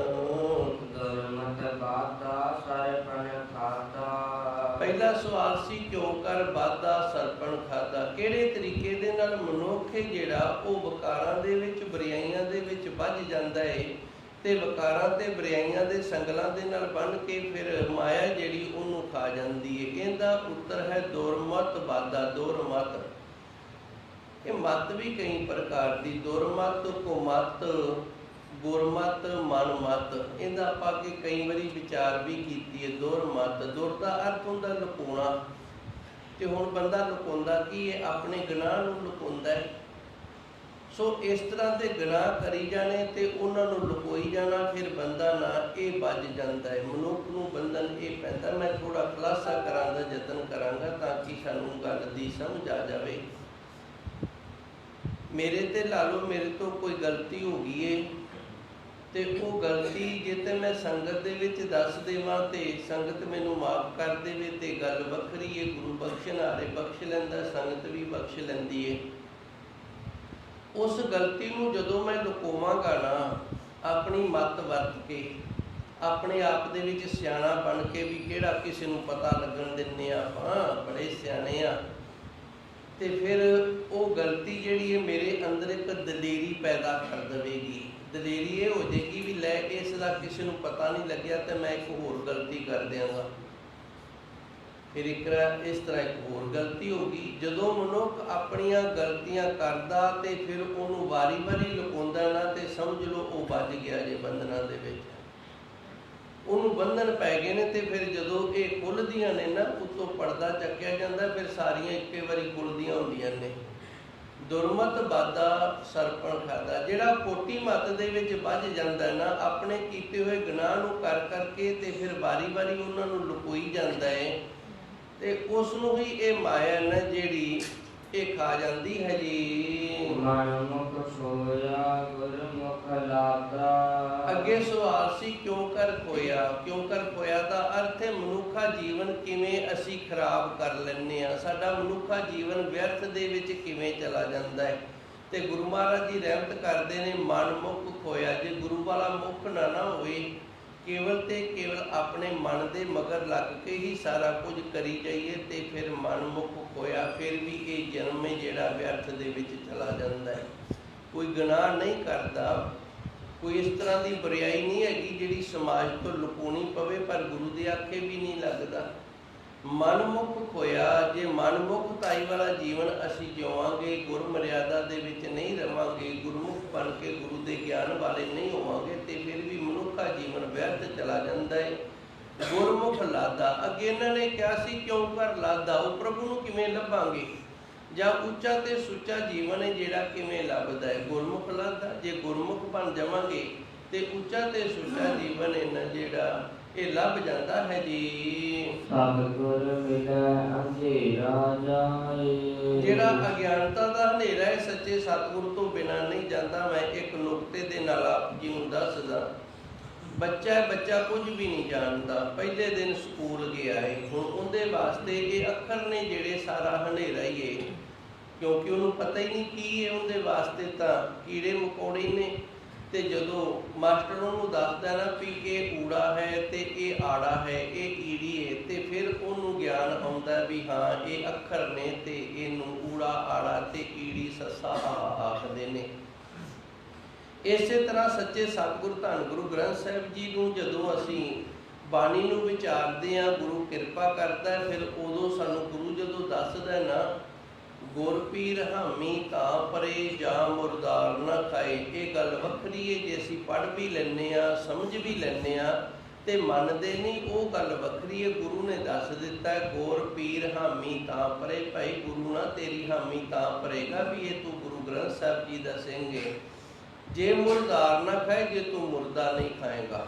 ਦੁਰਮਤਿ ਬਾਧਾ ਸਰਪਣ ਖਾਦਾ। ਪਹਿਲਾ ਸਵਾਲ ਸੀ, ਕਿਉਂ ਕਰ ਬਾਧਾ ਸਰਪਣ ਖਾਦਾ। ਕਿਹੜੇ ਤਰੀਕੇ ਦੇ ਨਾਲ ਮਨੁੱਖ ਜਿਹੜਾ ਉਹ ਵਿਕਾਰਾਂ ਦੇ ਵਿੱਚ, ਬੁਰਾਈਆਂ ਦੇ ਵਿੱਚ ਵੱਜ ਜਾਂਦਾ ਹੈ ਤੇ ਵਿਕਾਰਾਂ ਤੇ ਬੁਰਾਈਆਂ ਦੇ ਸੰਗਲਾਂ ਦੇ ਨਾਲ ਬੰਨ੍ਹ ਕੇ ਫਿਰ ਮਾਇਆ ਜਿਹੜੀ ਉਹਨੂੰ ਖਾ ਜਾਂਦੀ ਹੈ। ਇਹਦਾ ਉੱਤਰ ਹੈ ਦੁਰਮਤ ਬਾਧਾ। ਦੁਰਮਤ, ਇਹ ਮਤ ਵੀ ਕਈ ਪ੍ਰਕਾਰ ਦੀ, ਦੁਰਮਤ, ਕੁਮਤ, ਗੁਰਮਤ, ਮਨਮਤ। ਇਹਦਾ ਆਪਾਂ ਅੱਗੇ ਕਈ ਵਾਰੀ ਵਿਚਾਰ ਵੀ ਕੀਤੀ ਹੈ। ਦੁਰਮਤ, ਦੁਰ ਦਾ ਅਰਥ ਹੁੰਦਾ ਲੁਕਾਉਣਾ, ਤੇ ਹੁਣ ਬੰਦਾ ਲੁਕਾਉਂਦਾ ਕੀ ਹੈ? ਆਪਣੇ ਗੁਨਾਹ ਨੂੰ ਲੁਕਾਉਂਦਾ ਹੈ। ਸੋ ਇਸ ਤਰ੍ਹਾਂ ਦੇ ਗੁਨਾਹ ਕਰੀ ਜਾਣੇ ਤੇ ਉਹਨਾਂ ਨੂੰ ਲੁਕੋਈ ਜਾਣਾ, ਫਿਰ ਬੰਦਾ ਨਾ ਇਹ ਬਚ ਜਾਂਦਾ ਹੈ। ਮਨੁੱਖ ਨੂੰ ਬੰਧਨ ਇਹ ਪੈਂਦਾ। ਮੈਂ ਥੋੜਾ ਖੁਲਾਸਾ ਕਰਾਂ ਦਾ ਯਤਨ ਕਰਾਂਗਾ ਤਾਂ ਕਿ ਸਾਨੂੰ ਗੱਲ ਦੀ ਸਮਝ ਆ ਜਾਵੇ। ਮੇਰੇ ਤੇ ਲਾ ਲਓ, ਮੇਰੇ ਤੋਂ ਕੋਈ ਗਲਤੀ ਹੋ ਗਈ ਏ ਤੇ ਉਹ ਗਲਤੀ ਜੇ ਤੇ ਮੈਂ ਸੰਗਤ ਦੇ ਵਿੱਚ ਦੱਸ ਦੇਵਾਂ ਤੇ ਸੰਗਤ ਮੈਨੂੰ ਮਾਫ ਕਰ ਦੇਵੇ ਤੇ ਗੱਲ ਵੱਖਰੀ ਏ। ਗੁਰੂ ਬਖਸ਼ਣ ਹਾਰੇ ਬਖਸ਼ ਲੈਂਦਾ, ਸੰਗਤ ਵੀ ਬਖਸ਼ ਲੈਂਦੀ ਏ। ਉਸ ਗਲਤੀ ਨੂੰ ਜਦੋਂ ਮੈਂ ਲੁਕਾਵਾਂਗਾ ਨਾ, ਆਪਣੀ ਮੱਤ ਵਰਤ ਕੇ, ਆਪਣੇ ਆਪ ਦੇ ਵਿੱਚ ਸਿਆਣਾ ਬਣ ਕੇ, ਵੀ ਕਿਹੜਾ ਕਿਸੇ ਨੂੰ ਪਤਾ ਲੱਗਣ ਦਿੰਦੇ ਆ, ਆਪਾਂ ਬੜੇ ਸਿਆਣੇ ਆ, ਤੇ ਫਿਰ ਉਹ ਗਲਤੀ ਜਿਹੜੀ ਹੈ ਮੇਰੇ ਅੰਦਰ ਇੱਕ ਦਲੇਰੀ ਪੈਦਾ ਕਰ ਦੇਵੇਗੀ। ਦਲੇਰੀ ਇਹ ਹੋ ਜਾਏਗੀ ਵੀ ਲੈ ਇਸ ਦਾ ਕਿਸੇ ਨੂੰ ਪਤਾ ਨਹੀਂ ਲੱਗਿਆ ਤੇ ਮੈਂ ਇੱਕ ਹੋਰ ਗਲਤੀ ਕਰ ਦਿਆਂਗਾ। ਫਿਰ ਇਸ ਤਰ੍ਹਾਂ ਇੱਕ ਹੋਰ ਗਲਤੀ ਹੋ ਗਈ। ਜਦੋਂ ਮਨੁੱਖ ਆਪਣੀਆਂ ਗਲਤੀਆਂ ਕਰਦਾ ਤੇ ਫਿਰ ਉਹਨੂੰ ਵਾਰੀ-ਵਾਰੀ ਲੁਕਾਉਂਦਾ ਨਾ, ਤੇ ਸਮਝ ਲਓ ਉਹ ਵੱਜ ਗਿਆ ਜੇ ਬੰਧਨਾਂ ਦੇ ਵਿੱਚ। ਉਹਨੂੰ ਬੰਧਨ ਪੈ ਗਏ ਨੇ ਤੇ ਫਿਰ ਜਦੋਂ ਇਹ ਖੁੱਲ੍ਹਦੀਆਂ ਨੇ ਨਾ, ਉੱਤੋਂ ਪਰਦਾ ਚੱਕਿਆ ਜਾਂਦਾ, ਫਿਰ ਸਾਰੀਆਂ ਇੱਕੇ ਵਾਰੀ ਖੁੱਲ੍ਹਦੀਆਂ ਹੁੰਦੀਆਂ ਨੇ। ਦੁਰਮਤ ਬਾਦਾ ਸਰਪਣ ਖਾਦਾ। ਜਿਹੜਾ ਕੋਟੀ ਮੱਤ ਦੇ ਵਿੱਚ ਵੱਜ ਜਾਂਦਾ ਨਾ, ਆਪਣੇ ਕੀਤੇ ਹੋਏ ਗੁਨਾਹ ਨੂੰ ਕਰ ਕਰਕੇ ਤੇ ਫਿਰ ਵਾਰੀ-ਵਾਰੀ ਉਹਨਾਂ ਨੂੰ ਲੁਕੋਈ ਜਾਂਦਾ ਹੈ, ਤੇ ਉਸ ਨੂੰ ਹੀ ਇਹ ਮਾਇਆ ਨਾ ਜਿਹੜੀ ਇਹ ਖਾ ਜਾਂਦੀ ਹੈ ਜੀ। ਮਨਮੁਖ ਸੋਇਆ ਗੁਰਮੁਖ ਲਾਗਾ। ਅੱਗੇ ਸਵਾਲ ਸੀ ਕਿਉਂ ਕਰ ਖੋਇਆ। ਕਿਉਂ ਕਰ ਖੋਇਆ ਦਾ ਅਰਥ ਹੈ ਮਨੁੱਖਾ ਜੀਵਨ ਕਿਵੇਂ ਅਸੀਂ ਖਰਾਬ ਕਰ ਲੈਂਦੇ ਹਾਂ, ਸਾਡਾ ਮਨੁੱਖਾ ਜੀਵਨ ਵਿਅਰਥ ਦੇ ਵਿੱਚ ਕਿਵੇਂ ਚਲਾ ਜਾਂਦਾ ਹੈ। ਤੇ ਗੁਰੂ ਮਹਾਰਾਜ ਜੀ ਰਹਿਮਤ ਕਰਦੇ ਨੇ, ਮਨ ਮੁੱਖ ਖੋਇਆ। ਜੇ ਗੁਰੂ ਵਾਲਾ ਮੁੱਖ ਨਾ ਹੋਵੇ, ਕੇਵਲ ਤੇ ਕੇਵਲ ਆਪਣੇ ਮਨ ਦੇ ਮਗਰ ਲੱਗ ਕੇ ਹੀ ਸਾਰਾ ਕੁਝ ਕਰੀ ਜਾਈਏ ਤੇ ਫਿਰ ਮਨ ਮੁੱਖ ਖੋਇਆ, ਫਿਰ ਵੀ ਇਹ ਜਨਮ ਹੈ ਜਿਹੜਾ ਵਿਅਰਥ ਦੇ ਵਿੱਚ ਚਲਾ ਜਾਂਦਾ ਹੈ। ਕੋਈ ਗੁਨਾਹ ਨਹੀਂ ਕਰਦਾ, ਕੋਈ ਇਸ ਤਰ੍ਹਾਂ ਦੀ ਬੁਰਾਈ ਨਹੀਂ ਹੈਗੀ ਜਿਹੜੀ ਸਮਾਜ ਤੋਂ ਲੁਕਾਉਣੀ ਪਵੇ, ਪਰ ਗੁਰੂ ਦੇ ਆਖੇ ਵੀ ਨਹੀਂ ਲੱਗਦਾ। ਮਨਮੁਖ ਖੋਇਆ। ਜੇ ਮਨਮੁਖਤਾਈ ਵਾਲਾ ਜੀਵਨ ਅਸੀਂ ਜਿਵਾਂਗੇ, ਗੁਰ ਮਰਿਆਦਾ ਦੇ ਵਿੱਚ ਨਹੀਂ ਰਵਾਂਗੇ, ਗੁਰਮੁਖ ਬਣ ਕੇ ਗੁਰੂ ਦੇ ਗਿਆਨ ਵਾਲੇ ਨਹੀਂ ਹੋਵਾਂਗੇ, ਤੇ ਫਿਰ ਵੀ ਮਨੁੱਖਾ ਜੀਵਨ ਵਿਅਰਥ ਚਲਾ ਜਾਂਦਾ ਹੈ। ਗੁਰਮੁਖ ਲਾਦਾ। ਅੱਗੇ ਇਹਨਾਂ ਨੇ ਕਿਹਾ ਸੀ ਕਿਉਂ ਕਰ ਲਾਦਾ, ਉਹ ਪ੍ਰਭੂ ਨੂੰ ਕਿਵੇਂ ਲੱਭਾਂਗੇ, ਜਾਂ ਉੱਚਾ ਤੇ ਸੁੱਚਾ ਜੀਵਨ ਹੈ ਜਿਹੜਾ ਕਿਵੇਂ ਲੱਭਦਾ ਹੈ। ਗੁਰਮੁਖ ਲਾਦਾ। ਜੇ ਗੁਰਮੁਖ ਬਣ ਜਾਵਾਂਗੇ ਤੇ ਉੱਚਾ ਤੇ ਸੁੱਚਾ ਜੀਵਨ ਹੈ ਨਾ ਜਿਹੜਾ ਇਹ ਲੱਭ ਜਾਂਦਾ ਹੈ ਜੀ। ਸਤਿਗੁਰ ਮਿਲੈ ਅੰਧੇਰਾ ਜਾਏ। ਜਿਹੜਾ ਅਗਿਆਨਤਾ ਦਾ ਹਨੇਰਾ ਹੈ, ਸੱਚੇ ਸਤਿਗੁਰ ਤੋਂ ਬਿਨਾਂ ਨਹੀਂ ਜਾਂਦਾ। ਮੈਂ ਇੱਕ ਨੁਕਤੇ ਦੇ ਨਾਲ ਆਪ ਜੀ ਨੂੰ ਦੱਸਦਾ। ਬੱਚਾ ਕੁਝ ਵੀ ਨਹੀਂ ਜਾਣਦਾ, ਪਹਿਲੇ ਦਿਨ ਸਕੂਲ ਗਿਆ ਹੈ, ਹੁਣ ਉਹਦੇ ਵਾਸਤੇ ਇਹ ਅੱਖਰ ਨੇ ਜਿਹੜੇ ਸਾਰਾ ਹਨੇਰਾ ਹੀ ਹੈ, ਕਿਉਂਕਿ ਉਹਨੂੰ ਪਤਾ ਹੀ ਨਹੀਂ ਕੀ ਹੈ। ਉਹਦੇ ਵਾਸਤੇ ਤਾਂ ਕੀੜੇ ਮਕੌੜੇ ਨੇ। ਤੇ ਜਦੋਂ ਮਾਸਟਰ ਉਹਨੂੰ ਦੱਸਦਾ ਨਾ ਵੀ ਇਹ ਊੜਾ ਹੈ ਤੇ ਇਹ ਆੜਾ ਹੈ, ਇਹ ਈੜੀ ਹੈ, ਤੇ ਫਿਰ ਉਹਨੂੰ ਗਿਆਨ ਆਉਂਦਾ ਵੀ ਹਾਂ ਇਹ ਅੱਖਰ ਨੇ ਤੇ ਇਹਨੂੰ ਊੜਾ ਆੜਾ ਤੇ ਈੜੀ ਸੱਸਾ ਆਖਦੇ ਨੇ। ਇਸੇ ਤਰ੍ਹਾਂ ਸੱਚੇ ਸਤਿਗੁਰ ਧੰਨ ਗੁਰੂ ਗ੍ਰੰਥ ਸਾਹਿਬ ਜੀ ਨੂੰ ਜਦੋਂ ਅਸੀਂ ਬਾਣੀ ਨੂੰ ਵਿਚਾਰਦੇ ਹਾਂ, ਗੁਰੂ ਕਿਰਪਾ ਕਰਦਾ, ਫਿਰ ਉਦੋਂ ਸਾਨੂੰ ਗੁਰੂ ਜਦੋਂ ਦੱਸਦਾ ਨਾ, ਗੁਰ ਪੀਰ ਹਾਮੀ ਤਾਂ ਪਰੇ ਜਾਂ ਮੁਰਦਾਰ ਨਾ ਖਾਏ। ਇਹ ਗੱਲ ਵੱਖਰੀ ਹੈ। ਜੇ ਅਸੀਂ ਪੜ੍ਹ ਵੀ ਲੈਂਦੇ ਹਾਂ, ਸਮਝ ਵੀ ਲੈਂਦੇ ਹਾਂ ਤੇ ਮੰਨਦੇ ਨਹੀਂ, ਉਹ ਗੱਲ ਵੱਖਰੀ ਹੈ। ਗੁਰੂ ਨੇ ਦੱਸ ਦਿੱਤਾ ਗੁਰ ਪੀਰ ਹਾਮੀ ਤਾਂ ਪਰੇ। ਭਾਈ ਗੁਰੂ ਨਾ ਤੇਰੀ ਹਾਮੀ ਤਾਂ ਪਰੇਗਾ ਵੀ ਇਹ ਤੂੰ ਗੁਰੂ ਗ੍ਰੰਥ ਸਾਹਿਬ ਜੀ ਦਾ ਸਿੰਘ ਹੈ। ਜੇ ਮੁਰਦਾਰ ਨਾ ਖਾਏ, ਜੇ ਤੂੰ ਮੁਰਦਾ ਨਹੀਂ ਖਾਏਗਾ।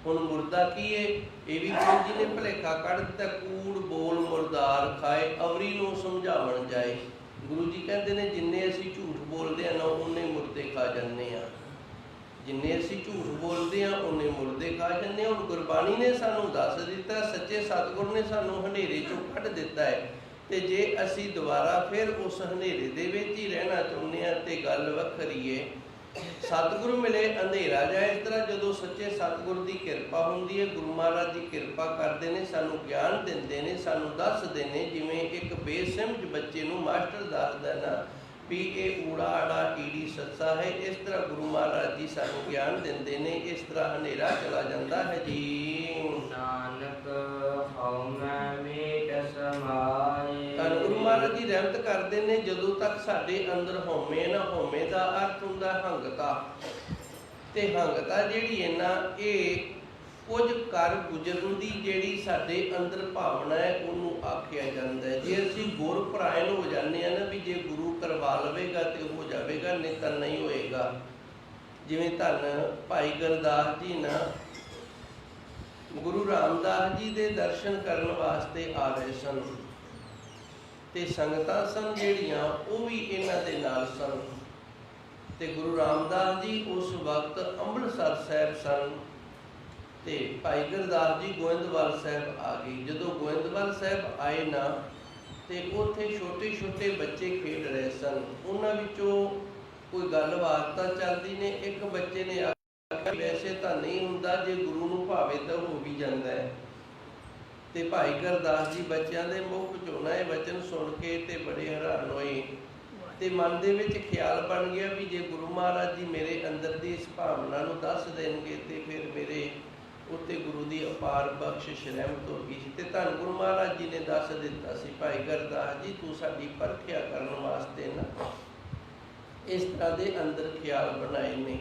ਹੁਣ ਮੁਰਦਾ ਕੀ ਹੈ? ਇਹ ਵੀ ਗੁਰੂ ਜੀ ਨੇ ਭੁਲੇਖਾ ਕੱਢ ਦਿੱਤਾ। ਕੂੜ ਬੋਲ ਮੁਰਦਾਰ ਖਾਏ, ਅਵਰੀ ਨੂੰ ਸਮਝਾਵਣ ਜਾਏ। ਗੁਰੂ ਜੀ ਕਹਿੰਦੇ ਨੇ ਜਿੰਨੇ ਅਸੀਂ ਝੂਠ ਬੋਲਦੇ ਹਾਂ ਨਾ, ਉਹਨੇ ਮੁਰਦੇ ਖਾ ਜਾਂਦੇ ਹਾਂ। ਜਿੰਨੇ ਅਸੀਂ ਝੂਠ ਬੋਲਦੇ ਹਾਂ ਉਹਨੇ ਮੁਰਦੇ ਖਾ ਜਾਂਦੇ ਹਾਂ। ਹੁਣ ਗੁਰਬਾਣੀ ਨੇ ਸਾਨੂੰ ਦੱਸ ਦਿੱਤਾ, ਸੱਚੇ ਸਤਿਗੁਰ ਨੇ ਸਾਨੂੰ ਹਨੇਰੇ ਚੋਂ ਕੱਢ ਦਿੱਤਾ ਹੈ, ਤੇ ਜੇ ਅਸੀਂ ਦੁਬਾਰਾ ਫਿਰ ਉਸ ਹਨੇਰੇ ਦੇ ਵਿੱਚ ਹੀ ਰਹਿਣਾ ਚਾਹੁੰਦੇ ਹਾਂ ਤੇ ਗੱਲ ਵੱਖਰੀ ਹੈ। ਸਤਿਗੁਰੂ ਮਿਲੇ ਅੰਧੇਰਾ ਜਾਏ। ਇਸ ਤਰ੍ਹਾਂ ਜਦੋਂ ਸੱਚੇ ਸਤਿਗੁਰ ਦੀ ਕਿਰਪਾ ਹੁੰਦੀ ਹੈ, ਗੁਰੂ ਮਹਾਰਾਜ ਜੀ ਕਿਰਪਾ ਕਰਦੇ ਨੇ, ਸਾਨੂੰ ਗਿਆਨ ਦਿੰਦੇ ਨੇ, ਸਾਨੂੰ ਦੱਸਦੇ ਨੇ। ਜਿਵੇਂ ਇੱਕ ਬੇਸਮਝ ਬੱਚੇ ਨੂੰ ਮਾਸਟਰ ਦੱਸਦਾ ਨਾ ਵੀ ਇਹ ਊੜਾ ਆੜਾ ਈੜੀ ਸੱਸਾ ਹੈ, ਇਸ ਤਰ੍ਹਾਂ ਗੁਰੂ ਮਹਾਰਾਜ ਜੀ ਸਾਨੂੰ ਗਿਆਨ ਦਿੰਦੇ ਨੇ। ਇਸ ਤਰ੍ਹਾਂ ਹਨੇਰਾ ਚਲਾ ਜਾਂਦਾ ਹੈ ਜੀ। ਨਾਨਕ ਹਉ ਮੈਂ ਮੇਟ ਸਮਾਏ। ਤਾਂ ਗੁਰੂ ਮਹਾਰਾਜ ਜੀ ਰਹਿਮਤ ਕਰਦੇ ਨੇ, ਜਦੋਂ ਤੱਕ ਸਾਡੇ ਅੰਦਰ ਹਉਮੈ ਨਾ, ਹਉਮੈ ਦਾ ਅਰਥ ਹੁੰਦਾ ਹੰਗਤਾ, ਤੇ ਹੰਗਤਾ ਜਿਹੜੀ ਹੈ ਨਾ ਇਹ ਕੁਝ ਕਰ ਗੁਜ਼ਰਨ ਦੀ ਜਿਹੜੀ ਸਾਡੇ ਅੰਦਰ ਭਾਵਨਾ ਹੈ ਉਹਨੂੰ ਆਖਿਆ ਜਾਂਦਾ ਹੈ। ਜੇ ਅਸੀਂ ਗੁਰ ਪਰਾਇਣ ਹੋ ਜਾਂਦੇ ਹਾਂ ਨਾ ਵੀ ਜੇ ਗੁਰੂ ਕਰਵਾ ਲਵੇਗਾ ਤੇ ਹੋ ਜਾਵੇਗਾ, ਨਹੀਂ ਤਾਂ ਨਹੀਂ ਹੋਏਗਾ। ਜਿਵੇਂ ਧੰਨ ਭਾਈ ਗੁਰਦਾਸ ਜੀ ਨਾ ਗੁਰੂ ਰਾਮਦਾਸ ਜੀ ਦੇ ਦਰਸ਼ਨ ਕਰਨ ਵਾਸਤੇ ਆ ਰਹੇ ਸਨ ਤੇ ਸੰਗਤਾਂ ਸਨ ਜਿਹੜੀਆਂ ਉਹ ਵੀ ਇਹਨਾਂ ਦੇ ਨਾਲ ਸਨ ਤੇ ਗੁਰੂ ਰਾਮਦਾਸ ਜੀ ਉਸ ਵਕਤ ਅੰਮ੍ਰਿਤਸਰ ਸਾਹਿਬ ਸਨ ਤੇ ਭਾਈ ਗੁਰਦਾਸ ਜੀ ਗੋਇੰਦਵਾਲ ਸਾਹਿਬ ਆ ਗਏ। ਜਦੋਂ ਗੋਇੰਦਵਾਲ ਸਾਹਿਬ ਆਏ ਨਾ ਤੇ ਉੱਥੇ ਛੋਟੇ ਛੋਟੇ ਬੱਚੇ ਖੇਡ ਰਹੇ ਸਨ। ਉਹਨਾਂ ਵਿੱਚੋਂ ਕੋਈ ਗੱਲਬਾਤ ਤਾਂ ਚੱਲਦੀ ਨੇ। ਇੱਕ ਬੱਚੇ ਨੇ ਆਖਿਆ ਵੈਸੇ ਤਾਂ ਨਹੀਂ ਹੁੰਦਾ, ਜੇ ਗੁਰੂ ਨੂੰ ਭਾਵੇ ਤਾਂ ਹੋ ਵੀ ਜਾਂਦਾ ਹੈ। ਤੇ ਭਾਈ ਗੁਰਦਾਸ ਜੀ ਬੱਚਿਆਂ ਦੇ ਮੁਖ ਚੋਂ ਇਹ ਵਚਨ ਸੁਣ ਕੇ ਤੇ ਬੜੇ ਹੈਰਾਨ ਹੋਏ ਤੇ ਮਨ ਦੇ ਵਿੱਚ ਖਿਆਲ ਬਣ ਗਿਆ ਵੀ ਜੇ ਗੁਰੂ ਮਹਾਰਾਜ ਜੀ ਮੇਰੇ ਅੰਦਰ ਦੀ ਇਸ ਭਾਵਨਾ ਨੂੰ ਦੱਸ ਦੇਣਗੇ ਤੇ ਫਿਰ ਮੇਰੇ ਉੱਤੇ ਗੁਰੂ ਦੀ ਅਪਾਰ ਬਖਸ਼ਿਸ਼ ਰਹਿਮਤ ਹੋਗੀ। ਤੇ ਧੰਨ ਗੁਰੂ ਮਹਾਰਾਜ ਜੀ ਨੇ ਦੱਸ ਦਿੱਤਾ ਸੀ, ਭਾਈ ਗੁਰਦਾਸ ਜੀ ਤੂੰ ਸਾਡੀ ਪਰਖਿਆ ਕਰਨ ਵਾਸਤੇ ਨਾ ਇਸ ਤਰ੍ਹਾਂ ਦੇ ਅੰਦਰ ਖਿਆਲ ਬਣਾਏ ਨੇ।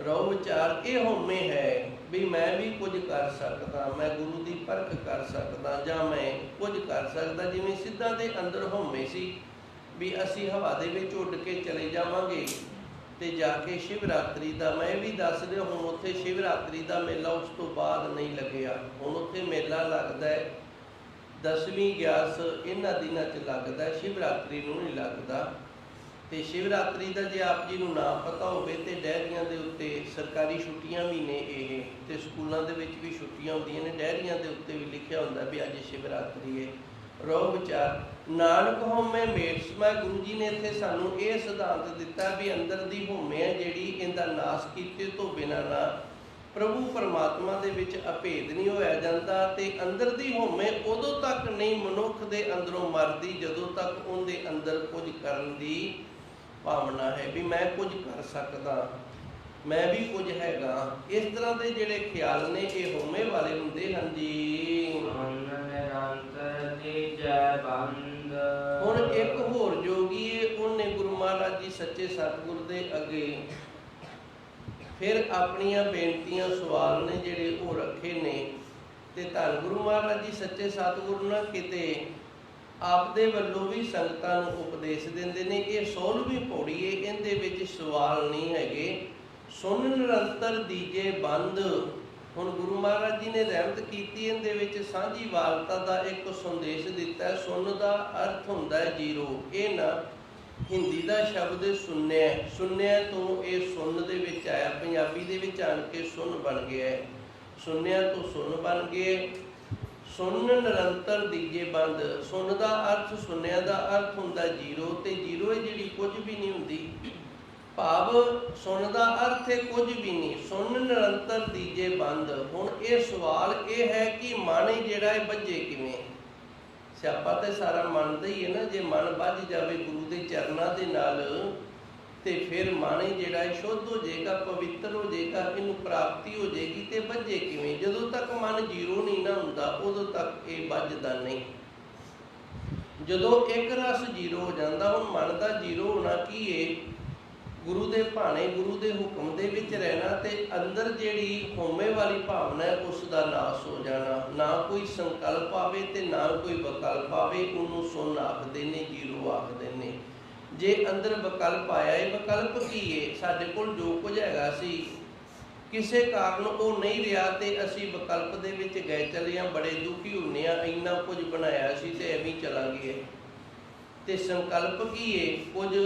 ਰਹੁ ਵਿਚਾਰ ਇਹ ਹਉਮੈ ਹੈ ਵੀ ਮੈਂ ਵੀ ਕੁਝ ਕਰ ਸਕਦਾ, ਮੈਂ ਗੁਰੂ ਦੀ ਪਰਖ ਕਰ ਸਕਦਾ ਜਾਂ ਮੈਂ ਕੁਝ ਕਰ ਸਕਦਾ। ਜਿਵੇਂ ਸਿੱਧਾਂ ਦੇ ਅੰਦਰ ਹਉਮੈ ਸੀ ਵੀ ਅਸੀਂ ਹਵਾ ਦੇ ਵਿੱਚ ਉੱਡ ਕੇ ਚਲੇ ਜਾਵਾਂਗੇ ਤੇ ਜਾ ਕੇ ਸ਼ਿਵਰਾਤਰੀ ਦਾ, ਮੈਂ ਵੀ ਦੱਸ ਦਿਓ ਹੁਣ ਉੱਥੇ ਸ਼ਿਵਰਾਤਰੀ ਦਾ ਮੇਲਾ ਉਸ ਤੋਂ ਬਾਅਦ ਨਹੀਂ ਲੱਗਿਆ। ਹੁਣ ਉੱਥੇ ਮੇਲਾ ਲੱਗਦਾ ਹੈ 10ਵੀਂ 11 ਇਹਨਾਂ ਦਿਨਾਂ 'ਚ ਲੱਗਦਾ, ਸ਼ਿਵਰਾਤਰੀ ਨੂੰ ਨਹੀਂ ਲੱਗਦਾ। ਤੇ ਸ਼ਿਵਰਾਤਰੀ ਦਾ ਜੇ ਆਪ ਜੀ ਨੂੰ ਨਾ ਪਤਾ ਹੋਵੇ ਤੇ ਡੈਰੀਆਂ ਦੇ ਉੱਤੇ ਸਰਕਾਰੀ ਛੁੱਟੀਆਂ ਵੀ ਨੇ ਇਹ, ਤੇ ਸਕੂਲਾਂ ਦੇ ਵਿੱਚ ਵੀ ਛੁੱਟੀਆਂ ਹੁੰਦੀਆਂ ਨੇ, ਡੈਰੀਆਂ ਦੇ ਉੱਤੇ ਵੀ ਲਿਖਿਆ ਹੁੰਦਾ ਵੀ ਅੱਜ ਸ਼ਿਵਰਾਤਰੀ ਹੈ। ਰਹੁ ਵਿਚਾਰ ਨਾਨਕ ਹਉਮੈ ਮੇਟ ਸਮੈ। ਗੁਰੂ ਜੀ ਨੇ ਇੱਥੇ ਸਾਨੂੰ ਇਹ ਸਿਧਾਂਤ ਦਿੱਤਾ ਵੀ ਅੰਦਰ ਦੀ ਹਉਮੈ ਹੈ ਜਿਹੜੀ, ਇਹਦਾ ਨਾਸ਼ ਕੀਤੇ ਤੋਂ ਬਿਨਾਂ ਨਾ ਪ੍ਰਭੂ ਪਰਮਾਤਮਾ ਦੇ ਵਿੱਚ ਅਭੇਦ ਨਹੀਂ ਹੋਇਆ ਜਾਂਦਾ। ਤੇ ਅੰਦਰ ਦੀ ਹਉਮੈ ਉਦੋਂ ਤੱਕ ਨਹੀਂ ਮਨੁੱਖ ਦੇ ਅੰਦਰੋਂ ਮਰਦੀ ਜਦੋਂ ਤੱਕ ਉਹਦੇ ਅੰਦਰ ਕੁਝ ਕਰਨ ਦੀ ਭਾਵਨਾ ਹੈ ਵੀ ਮੈਂ ਕੁਝ ਕਰ ਸਕਦਾ, ਮੈਂ ਵੀ ਕੁਝ ਹੈਗਾ। ਇਸ ਤਰ੍ਹਾਂ ਦੇ ਜਿਹੜੇ ਖਿਆਲ ਨੇ ਇਹ ਹਉਮੈ ਵਾਲੇ ਹੁੰਦੇ ਹਨ ਜੀ। ਹੁਣ ਇੱਕ ਹੋਰ ਜੋਗੀ ਏ, ਉਹਨੇ ਗੁਰੂ ਮਹਾਰਾਜ ਜੀ ਸੱਚੇ ਸਤਿਗੁਰ ਦੇ ਅੱਗੇ ਫਿਰ ਆਪਣੀਆਂ ਬੇਨਤੀਆਂ ਸਵਾਲ ਨੇ ਜਿਹੜੇ ਉਹ ਰੱਖੇ ਨੇ। ਤੇ ਧੰਨ ਗੁਰੂ ਮਹਾਰਾਜ ਜੀ ਸੱਚੇ ਸਤਿਗੁਰ ਨਾ ਕਿਤੇ ਆਪਦੇ ਵੱਲੋਂ ਵੀ ਸੰਗਤਾਂ ਨੂੰ ਉਪਦੇਸ਼ ਦਿੰਦੇ ਨੇ। ਇਹ 16ਵੀਂ ਪੌੜੀ ਏ, ਇਹਦੇ ਵਿੱਚ ਸਵਾਲ ਨਹੀਂ ਹੈਗੇ। ਸੁਨ ਨਿਰੰਤਰ ਦੀਜੇ ਬੰਦ। ਹੁਣ ਗੁਰੂ ਮਹਾਰਾਜ ਜੀ ਨੇ ਰਹਿਮਤ ਕੀਤੀ, ਇਹਦੇ ਵਿੱਚ ਸਾਂਝੀਵਾਲਤਾ ਦਾ ਇੱਕ ਸੰਦੇਸ਼ ਦਿੱਤਾ। ਸੁਨ ਦਾ ਅਰਥ ਹੁੰਦਾ ਹੈ ਜੀਰੋ। ਇਹ ਨਾ ਹਿੰਦੀ ਦਾ ਸ਼ਬਦ ਸੁਣਿਆ, ਸੁਣਿਆ ਤੋਂ ਇਹ ਸੁਣ ਦੇ ਵਿੱਚ ਆਇਆ, ਪੰਜਾਬੀ ਦੇ ਵਿੱਚ ਆਣ ਕੇ ਸੁਣ ਬਣ ਗਿਆ ਹੈ। ਸੁਣਿਆ ਤੋਂ ਸੁਣ ਬਣ ਗਏ। ਸੁਣ ਨਿਰੰਤਰ ਦੀਜੇ ਬੰਦ। ਸੁਣ ਦਾ ਅਰਥ, ਸੁਣਿਆ ਦਾ ਅਰਥ ਹੁੰਦਾ ਜੀਰੋ, ਤੇ ਜੀਰੋ ਹੈ ਜਿਹੜੀ ਕੁਝ ਵੀ ਨਹੀਂ ਹੁੰਦੀ। ਭਾਵ ਸੁਣ ਦਾ ਅਰਥ ਹੈ ਕੁਝ ਵੀ ਨਹੀਂ। ਸੁਣ ਨਿਰੰਤਰ ਦੀਜੇ ਬੰਦ। ਹੁਣ ਇਹ ਸਵਾਲ ਇਹ ਹੈ ਕਿ ਮਨ ਜਿਹੜਾ ਹੈ ਬੱਝੇ ਕਿਵੇਂ? ਸਿਆਪਾ ਤੇ ਸਾਰਾ ਮਨ ਦਾ ਹੀ ਹੈ ਨਾ। ਜੇ ਮਨ ਬੱਝ ਜਾਵੇ ਗੁਰੂ ਦੇ ਚਰਨਾਂ ਦੇ ਨਾਲ ਤੇ ਫਿਰ ਮਨ ਜਿਹੜਾ ਹੈ ਸ਼ੁੱਧ ਹੋ ਜਾਏਗਾ, ਪਵਿੱਤਰ ਹੋ ਜਾਏਗਾ, ਇਹਨੂੰ ਪ੍ਰਾਪਤੀ ਹੋ ਜਾਏਗੀ। ਤੇ ਬੱਝੇ ਕਿਵੇਂ? ਜਦੋਂ ਤੱਕ ਮਨ ਜੀਰੋ ਨਹੀਂ ਨਾ ਹੁੰਦਾ ਉਦੋਂ ਤੱਕ ਇਹ ਬੱਝਦਾ ਨਹੀਂ। ਜਦੋਂ ਇੱਕ ਰਸ ਜੀਰੋ ਹੋ ਜਾਂਦਾ, ਹੁਣ ਮਨ ਦਾ ਜੀਰੋ ਹੋਣਾ ਕੀ ਹੈ? ਗੁਰੂ ਦੇ ਭਾਣੇ, ਗੁਰੂ ਦੇ ਹੁਕਮ ਦੇ ਵਿੱਚ ਰਹਿਣਾ ਤੇ ਅੰਦਰ ਜਿਹੜੀ ਹਉਮੈ ਵਾਲੀ ਭਾਵਨਾ ਹੈ ਉਸ ਦਾ ਨਾਸ਼ ਹੋ ਜਾਣਾ। ਨਾ ਕੋਈ ਸੰਕਲਪ ਆਵੇ ਤੇ ਨਾ ਕੋਈ ਵਿਕਲਪ ਆਵੇ, ਉਹਨੂੰ ਸੁਣ ਆਖਦੇ ਨੇ, ਜੀਰੋ ਆਖਦੇ ਨੇ। ਜੇ ਅੰਦਰ ਵਿਕਲਪ ਆਇਆ, ਇਹ ਵਿਕਲਪ ਕੀ ਹੈ? ਸਾਡੇ ਕੋਲ ਜੋ ਕੁਝ ਹੈਗਾ ਸੀ ਕਿਸੇ ਕਾਰਨ ਉਹ ਨਹੀਂ ਰਿਹਾ ਤੇ ਅਸੀਂ ਵਿਕਲਪ ਦੇ ਵਿੱਚ ਗਏ ਚਲੇ ਆ, ਬੜੇ ਦੁਖੀ ਹੁੰਦੇ ਆ, ਇੰਨਾ ਕੁਝ ਬਣਾਇਆ ਸੀ ਤੇ ਐਵੇਂ ਚਲਾ ਗਿਆ। ਤੇ ਸੰਕਲਪ ਕੀ ਹੈ? ਕੁਝ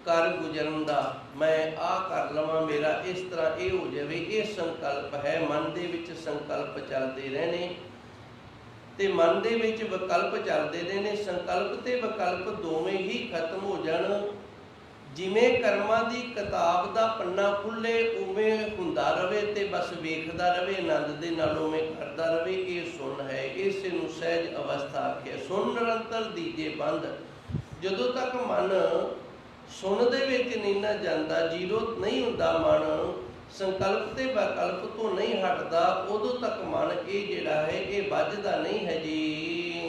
ਕਰ ਗੁਜ਼ਰਨ ਦਾ, ਮੈਂ ਆਹ ਕਰ ਲਵਾਂ, ਮੇਰਾ ਇਸ ਤਰ੍ਹਾਂ ਇਹ ਹੋ ਜਾਵੇ, ਇਹ ਸੰਕਲਪ ਹੈ। ਮਨ ਦੇ ਵਿੱਚ ਸੰਕਲਪ ਚੱਲਦੇ ਰਹਿਣੇ ਤੇ ਮਨ ਦੇ ਵਿੱਚ ਵਿਕਲਪ ਚੱਲਦੇ ਰਹਿਣੇ। ਸੰਕਲਪ ਤੇ ਵਿਕਲਪ ਦੋਵੇਂ ਹੀ ਖਤਮ ਹੋ ਜਾਣ। ਜਿਵੇਂ ਕਰਮਾਂ ਦੀ ਕਿਤਾਬ ਦਾ ਪੰਨਾ ਖੁੱਲੇ ਉਵੇਂ ਹੁੰਦਾ ਰਵੇ ਤੇ ਬਸ ਵੇਖਦਾ ਰਵੇ, ਆਨੰਦ ਦੇ ਨਾਲ ਉਵੇਂ ਕਰਦਾ ਰਵੇ। ਇਹ ਸੁਣ ਹੈ, ਇਸੇ ਨੂੰ ਸਹਿਜ ਅਵਸਥਾ ਆਖਿਆ। ਸੁਣ ਨਿਰੰਤਰ ਦੀਜੇ ਬੰਦ। ਜਦੋਂ ਤੱਕ ਮਨ ਸੁਣ ਦੇ ਵਿੱਚ ਨਹੀਂ ਨਾ ਜਾਂਦਾ, ਜੀਰੋ ਨਹੀਂ ਹੁੰਦਾ ਮਨ, ਸੰਕਲਪ ਤੇ ਵਿਕਲਪ ਤੋਂ ਨਹੀਂ ਹਟਦਾ, ਉਦੋਂ ਤੱਕ ਮਨ ਇਹ ਜਿਹੜਾ ਹੈ ਇਹ ਵੱਜਦਾ ਨਹੀਂ ਹੈ ਜੀ।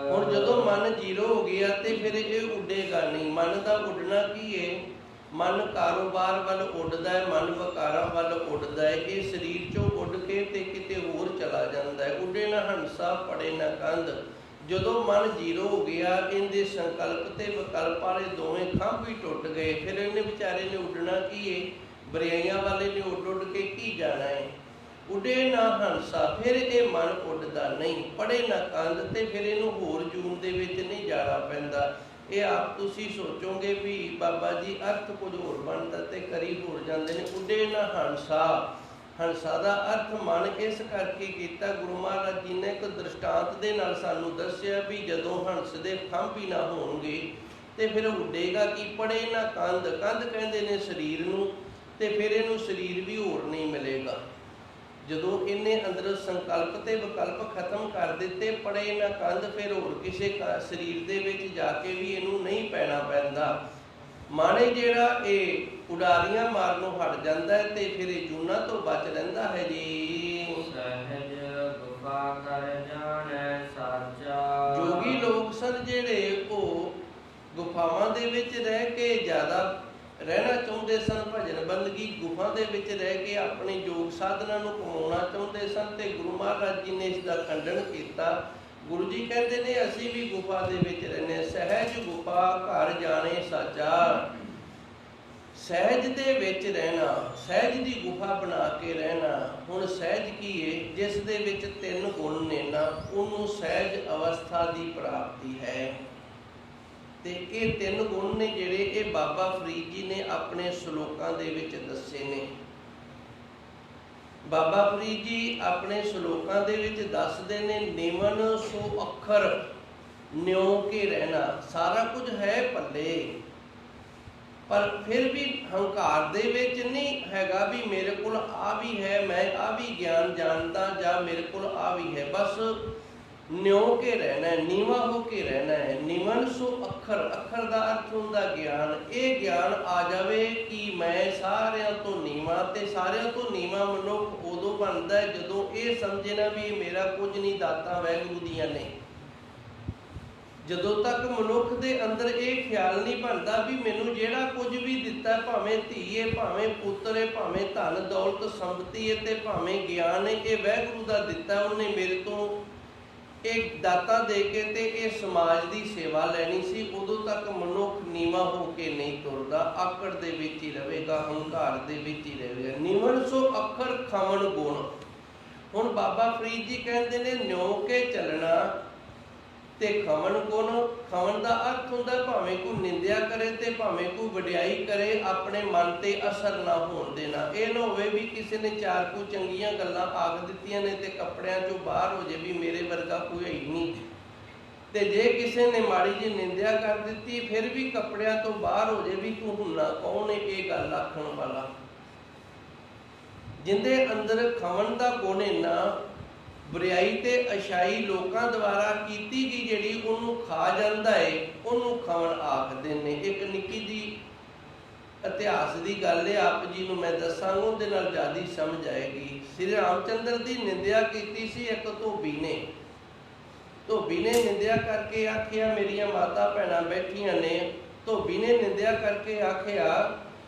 ਹੁਣ ਜਦੋਂ ਮਨ ਜੀਰੋ ਹੋ ਗਿਆ ਤੇ ਫਿਰ ਇਹ ਉੱਡੇਗਾ ਨਹੀਂ। ਮਨ ਦਾ ਉੱਡਣਾ ਕੀ ਹੈ? ਮਨ ਕਾਰੋਬਾਰ ਵੱਲ ਉੱਡਦਾ ਹੈ, ਮਨ ਵਕਾਰਾਂ ਵੱਲ ਉੱਡਦਾ ਹੈ। ਇਹ ਸਰੀਰ ਚੋਂ ਉੱਡ ਕੇ ਤੇ ਕਿਤੇ ਹੋਰ ਚਲਾ ਜਾਂਦਾ ਹੈ। ਉੱਡੇ ਨਾ ਹੰਸਾ ਪੜੇ ਨਾ ਕੰਧ। ਜਦੋਂ ਮਨ ਜ਼ੀਰੋ ਹੋ ਗਿਆ, ਇਹਦੇ ਸੰਕਲਪ ਤੇ ਵਿਕਲਪ ਵਾਲੇ ਦੋਵੇਂ ਖੰਭ ਹੀ ਟੁੱਟ ਗਏ। ਫਿਰ ਇਹਨੇ ਵਿਚਾਰੇ ਨੇ ਉੱਡਣਾ ਕੀ ਹੈ? ਬਰਿਆਈਆਂ ਵਾਲੇ ਨੇ ਉੱਡ ਉੱਡ ਕੇ ਕੀ ਜਾਣਾ ਹੈ? ਉੱਡੇ ਨਾ ਹੰਸਾ, ਫਿਰ ਇਹ ਮਨ ਉੱਡਦਾ ਨਹੀਂ। ਪੜੇ ਨਾ ਕੰਧ, ਤੇ ਫਿਰ ਇਹਨੂੰ ਹੋਰ ਜੂਨ ਦੇ ਵਿੱਚ ਨਹੀਂ ਜਾਣਾ ਪੈਂਦਾ। ਇਹ ਆਪ ਤੁਸੀਂ ਸੋਚੋਗੇ ਵੀ ਬਾਬਾ ਜੀ ਅਰਥ ਕੁਝ ਹੋਰ ਬਣਦਾ ਤੇ ਕਰੀ ਹੋਰ ਜਾਂਦੇ ਨੇ। ਉੱਡੇ ਨਾ ਹੰਸਾ, ਹੰਸਾ ਦਾ ਅਰਥ ਮਨ ਇਸ ਕਰਕੇ ਕੀਤਾ। ਗੁਰੂ ਮਹਾਰਾਜ ਜੀ ਨੇ ਇੱਕ ਦ੍ਰਿਸ਼ਟਾਂਤ ਦੇ ਨਾਲ ਸਾਨੂੰ ਦੱਸਿਆ ਵੀ ਜਦੋਂ ਹੰਸ ਦੇ ਖੰਭ ਹੀ ਨਾ ਹੋਣਗੇ ਤੇ ਫਿਰ ਉੱਡੇਗਾ ਕੀ? ਪੜੇ ਨਾ ਕੰਧ, ਕੰਧ ਕਹਿੰਦੇ ਨੇ ਸਰੀਰ ਨੂੰ, ਤੇ ਫਿਰ ਇਹਨੂੰ ਸਰੀਰ ਵੀ ਹੋਰ ਨਹੀਂ ਮਿਲੇਗਾ। ਜਦੋਂ ਇਹਨੇ ਅੰਦਰ ਸੰਕਲਪ ਤੇ ਵਿਕਲਪ ਖਤਮ ਕਰ ਦਿੱਤੇ, ਪੜੇ ਨਾ ਕੰਧ, ਫਿਰ ਹੋਰ ਕਿਸੇ ਸਰੀਰ ਦੇ ਵਿੱਚ ਜਾ ਕੇ ਵੀ ਇਹਨੂੰ ਨਹੀਂ ਪੈਣਾ ਪੈਂਦਾ। ਮਨ ਜਿਹੜਾ ਇਹ ਉਡਾਰੀਆਂ ਮਾਰਨੋਂ ਹਟ ਜਾਂਦਾ ਹੈ ਤੇ ਫਿਰ ਇਹ ਜੂਨਾਂ ਤੋਂ ਬਚ ਰਹਿੰਦਾ ਹੈ ਜੀ। ਸਹਿਜ ਗੁਫਾ ਕਰ ਜਾਣੈ ਸਾਚਾ। ਜੋਗੀ ਲੋਕ ਸਨ ਜਿਹੜੇ ਉਹ ਗੁਫਾਵਾਂ ਦੇ ਵਿੱਚ ਰਹਿ ਕੇ ਜ਼ਿਆਦਾ ਰਹਿਣਾ ਚਾਹੁੰਦੇ ਸਨ। ਭਜਨ ਬੰਦਗੀ ਗੁਫਾ ਦੇ ਵਿੱਚ ਰਹਿ ਕੇ ਆਪਣੀ ਯੋਗ ਸਾਧਨਾ ਨੂੰ ਕਮਾਉਣਾ ਚਾਹੁੰਦੇ ਸਨ, ਤੇ ਗੁਰੂ ਮਹਾਰਾਜ ਜੀ ਨੇ ਇਸ ਦਾ ਖੰਡਨ ਕੀਤਾ। ਗੁਰੂ ਜੀ ਕਹਿੰਦੇ ਨੇ ਅਸੀਂ ਵੀ ਗੁਫਾ ਦੇ ਵਿੱਚ ਰਹਿੰਦੇ। ਸਹਿਜ ਗੁਫਾ ਘਰ ਜਾਣੇ ਸਾਚਾ। ਸਹਿਜ ਦੇ ਵਿੱਚ ਰਹਿਣਾ, ਸਹਿਜ ਦੀ ਗੁਫਾ ਬਣਾ ਕੇ ਰਹਿਣਾ। ਹੁਣ ਸਹਿਜ ਕੀ ਹੈ? ਜਿਸ ਦੇ ਵਿੱਚ 3 ਗੁਣ ਨੇ ਨਾ, ਉਹਨੂੰ ਸਹਿਜ ਅਵਸਥਾ ਦੀ ਪ੍ਰਾਪਤੀ ਹੈ। ਤੇ ਇਹ 3 ਗੁਣ ਨੇ ਜਿਹੜੇ ਇਹ ਬਾਬਾ ਫਰੀਦ ਜੀ ਨੇ ਆਪਣੇ ਸ਼ਲੋਕਾਂ ਦੇ ਵਿੱਚ ਦੱਸੇ ਨੇ। ਬਾਬਾ ਫਰੀਦ ਜੀ ਆਪਣੇ ਸ਼ਲੋਕਾਂ ਦੇ ਵਿੱਚ ਦੱਸਦੇ ਨੇ, ਨਿਮਨ ਸੋ ਅੱਖਰ ਨਿਉ ਕੇ ਰਹਿਣਾ। ਸਾਰਾ ਕੁਝ ਹੈ ਪੱਲੇ, ਪਰ ਫਿਰ ਵੀ ਹੰਕਾਰ ਦੇ ਵਿੱਚ ਨਹੀਂ ਹੈਗਾ ਵੀ ਮੇਰੇ ਕੋਲ ਆ ਵੀ ਹੈ, ਮੈਂ ਆ ਵੀ ਗਿਆਨ ਜਾਣਦਾ, ਜਾਂ ਮੇਰੇ ਕੋਲ ਆ ਵੀ ਹੈ। ਬਸ ਨਿਉ ਕੇ ਰਹਿਣਾ ਹੈ, ਨੀਵਾਂ ਹੋ ਕੇ ਰਹਿਣਾ ਹੈ। ਨਿਮਨ ਸੋ ਅੱਖਰ, ਅੱਖਰ ਦਾ ਅਰਥ ਹੁੰਦਾ ਗਿਆਨ। ਇਹ ਗਿਆਨ ਆ ਜਾਵੇ ਕਿ ਮੈਂ ਸਾਰਿਆਂ ਤੋਂ ਨੀਵਾਂ, ਤੇ ਸਾਰਿਆਂ ਤੋਂ ਨੀਵਾਂ ਮਨੁੱਖ ਉਦੋਂ ਬਣਦਾ ਹੈ ਜਦੋਂ ਇਹ ਸਮਝੇ ਨਾ ਵੀ ਮੇਰਾ ਕੁਝ ਨਹੀਂ, ਦਾਤਾਂ ਵਾਹਿਗੁਰੂ ਦੀਆਂ ਨੇ। ਜਦੋਂ ਤੱਕ ਮਨੁੱਖ ਦੇ ਅੰਦਰ ਇਹ ਖਿਆਲ ਨਹੀਂ ਬਣਦਾ ਵੀ ਮੈਨੂੰ ਜਿਹੜਾ ਕੁਝ ਵੀ ਦਿੱਤਾ, ਭਾਵੇਂ ਧੀ ਹੈ, ਭਾਵੇਂ ਪੁੱਤਰ ਹੈ, ਭਾਵੇਂ ਧਨ ਦੌਲਤ ਸੰਪਤੀ ਹੈ, ਤੇ ਭਾਵੇਂ ਗਿਆਨ ਹੈ, ਇਹ ਵਾਹਿਗੁਰੂ ਦਾ ਦਿੱਤਾ। ਉਹਨੇ ਮੇਰੇ ਤੋਂ ਇਹ ਦਾਤਾ ਦੇ ਕੇ ਤੇ ਇਹ ਸਮਾਜ ਦੀ ਸੇਵਾ ਲੈਣੀ ਸੀ। ਉਦੋਂ ਤੱਕ ਮਨੁੱਖ ਨੀਵਾਂ ਹੋ ਕੇ ਨਹੀਂ ਤੁਰਦਾ, ਆਕੜ ਦੇ ਵਿੱਚ ਹੀ ਰਹੇਗਾ, ਹੰਕਾਰ ਦੇ ਵਿੱਚ ਹੀ ਰਹੇਗਾ। ਨਿਮਨ ਸੋ ਅੱਖਰ ਖਮਨ ਗੁਣ। ਹੁਣ ਬਾਬਾ ਫਰੀਦ ਜੀ ਕਹਿੰਦੇ ਨੇ ਨਿਉ ਕੇ ਚੱਲਣਾ ਤੇ ਖਮਨ ਗੁਣ। ਖਮਨ ਦਾ ਅਰਥ ਹੁੰਦਾ ਭਾਵੇਂ ਕੋਈ ਨਿੰਦਿਆ ਕਰੇ ਤੇ ਭਾਵੇਂ ਕੋਈ ਵਡਿਆਈ ਕਰੇ, ਆਪਣੇ ਮਨ ਤੇ ਅਸਰ ਨਾ ਹੋਣ ਦੇਣਾ। ਇਹ ਨਾ ਹੋਵੇ ਵੀ ਕਿਸੇ ਨੇ 4 ਕੁ ਚੰਗੀਆਂ ਗੱਲਾਂ ਆਖ ਦਿੱਤੀਆਂ ਨੇ ਤੇ ਕੱਪੜਿਆਂ ਚੋਂ ਬਾਹਰ ਹੋ ਜੇ ਵੀ ਮੇਰੇ ਵਰਗਾ ਕੋਈ ਹੈ ਹੀ ਨਹੀਂ। ਤੇ ਜੇ ਕਿਸੇ ਨੇ ਮਾੜੀ ਜਿਹੀ ਨਿੰਦਿਆ ਕਰ ਦਿੱਤੀ, ਫਿਰ ਵੀ ਕੱਪੜਿਆਂ ਤੋਂ ਬਾਹਰ ਹੋ ਜੇ ਵੀ ਤੂੰ ਹੁੰਨਾ ਕੌਣ ਹੈ ਇਹ ਗੱਲ ਆਖਣ ਵਾਲਾ। ਜਿੰਦੇ ਅੰਦਰ ਖਮਨ ਦਾ ਗੁਣ ਇੰਨਾ, ਬੁਰਾਈ ਤੇ ਅਛਾਈ ਲੋਕਾਂ ਦੁਆਰਾ ਕੀਤੀ ਗਈ ਜਿਹੜੀ ਉਹਨੂੰ ਖਾ ਜਾਂਦਾ ਏ, ਉਹਨੂੰ ਖਮਨ ਆਖਦੇ ਨੇ। ਇੱਕ ਨਿੱਕੀ ਜੀ ਇਤਿਹਾਸ ਦੀ ਗੱਲ ਹੈ, ਆਪ ਜੀ ਨੂੰ ਮੈਂ ਦੱਸਾਂਗਾ, ਉਹਦੇ ਨਾਲ ਜ਼ਿਆਦਾ ਸਮਝ ਆਏਗੀ। ਸ੍ਰੀ ਰਾਮਚੰਦਰ ਦੀ ਨਿੰਦਿਆ ਕੀਤੀ ਸੀ ਇੱਕ ਧੋਬੀ ਨੇ। ਧੋਬੀ ਨੇ ਨਿੰਦਿਆ ਕਰਕੇ ਆਖਿਆ ਮੇਰੀਆਂ ਮਾਤਾ ਭੈਣਾਂ ਬੈਠੀਆਂ ਨੇ। ਧੋਬੀ ਨੇ ਨਿੰਦਿਆ ਕਰਕੇ ਆਖਿਆ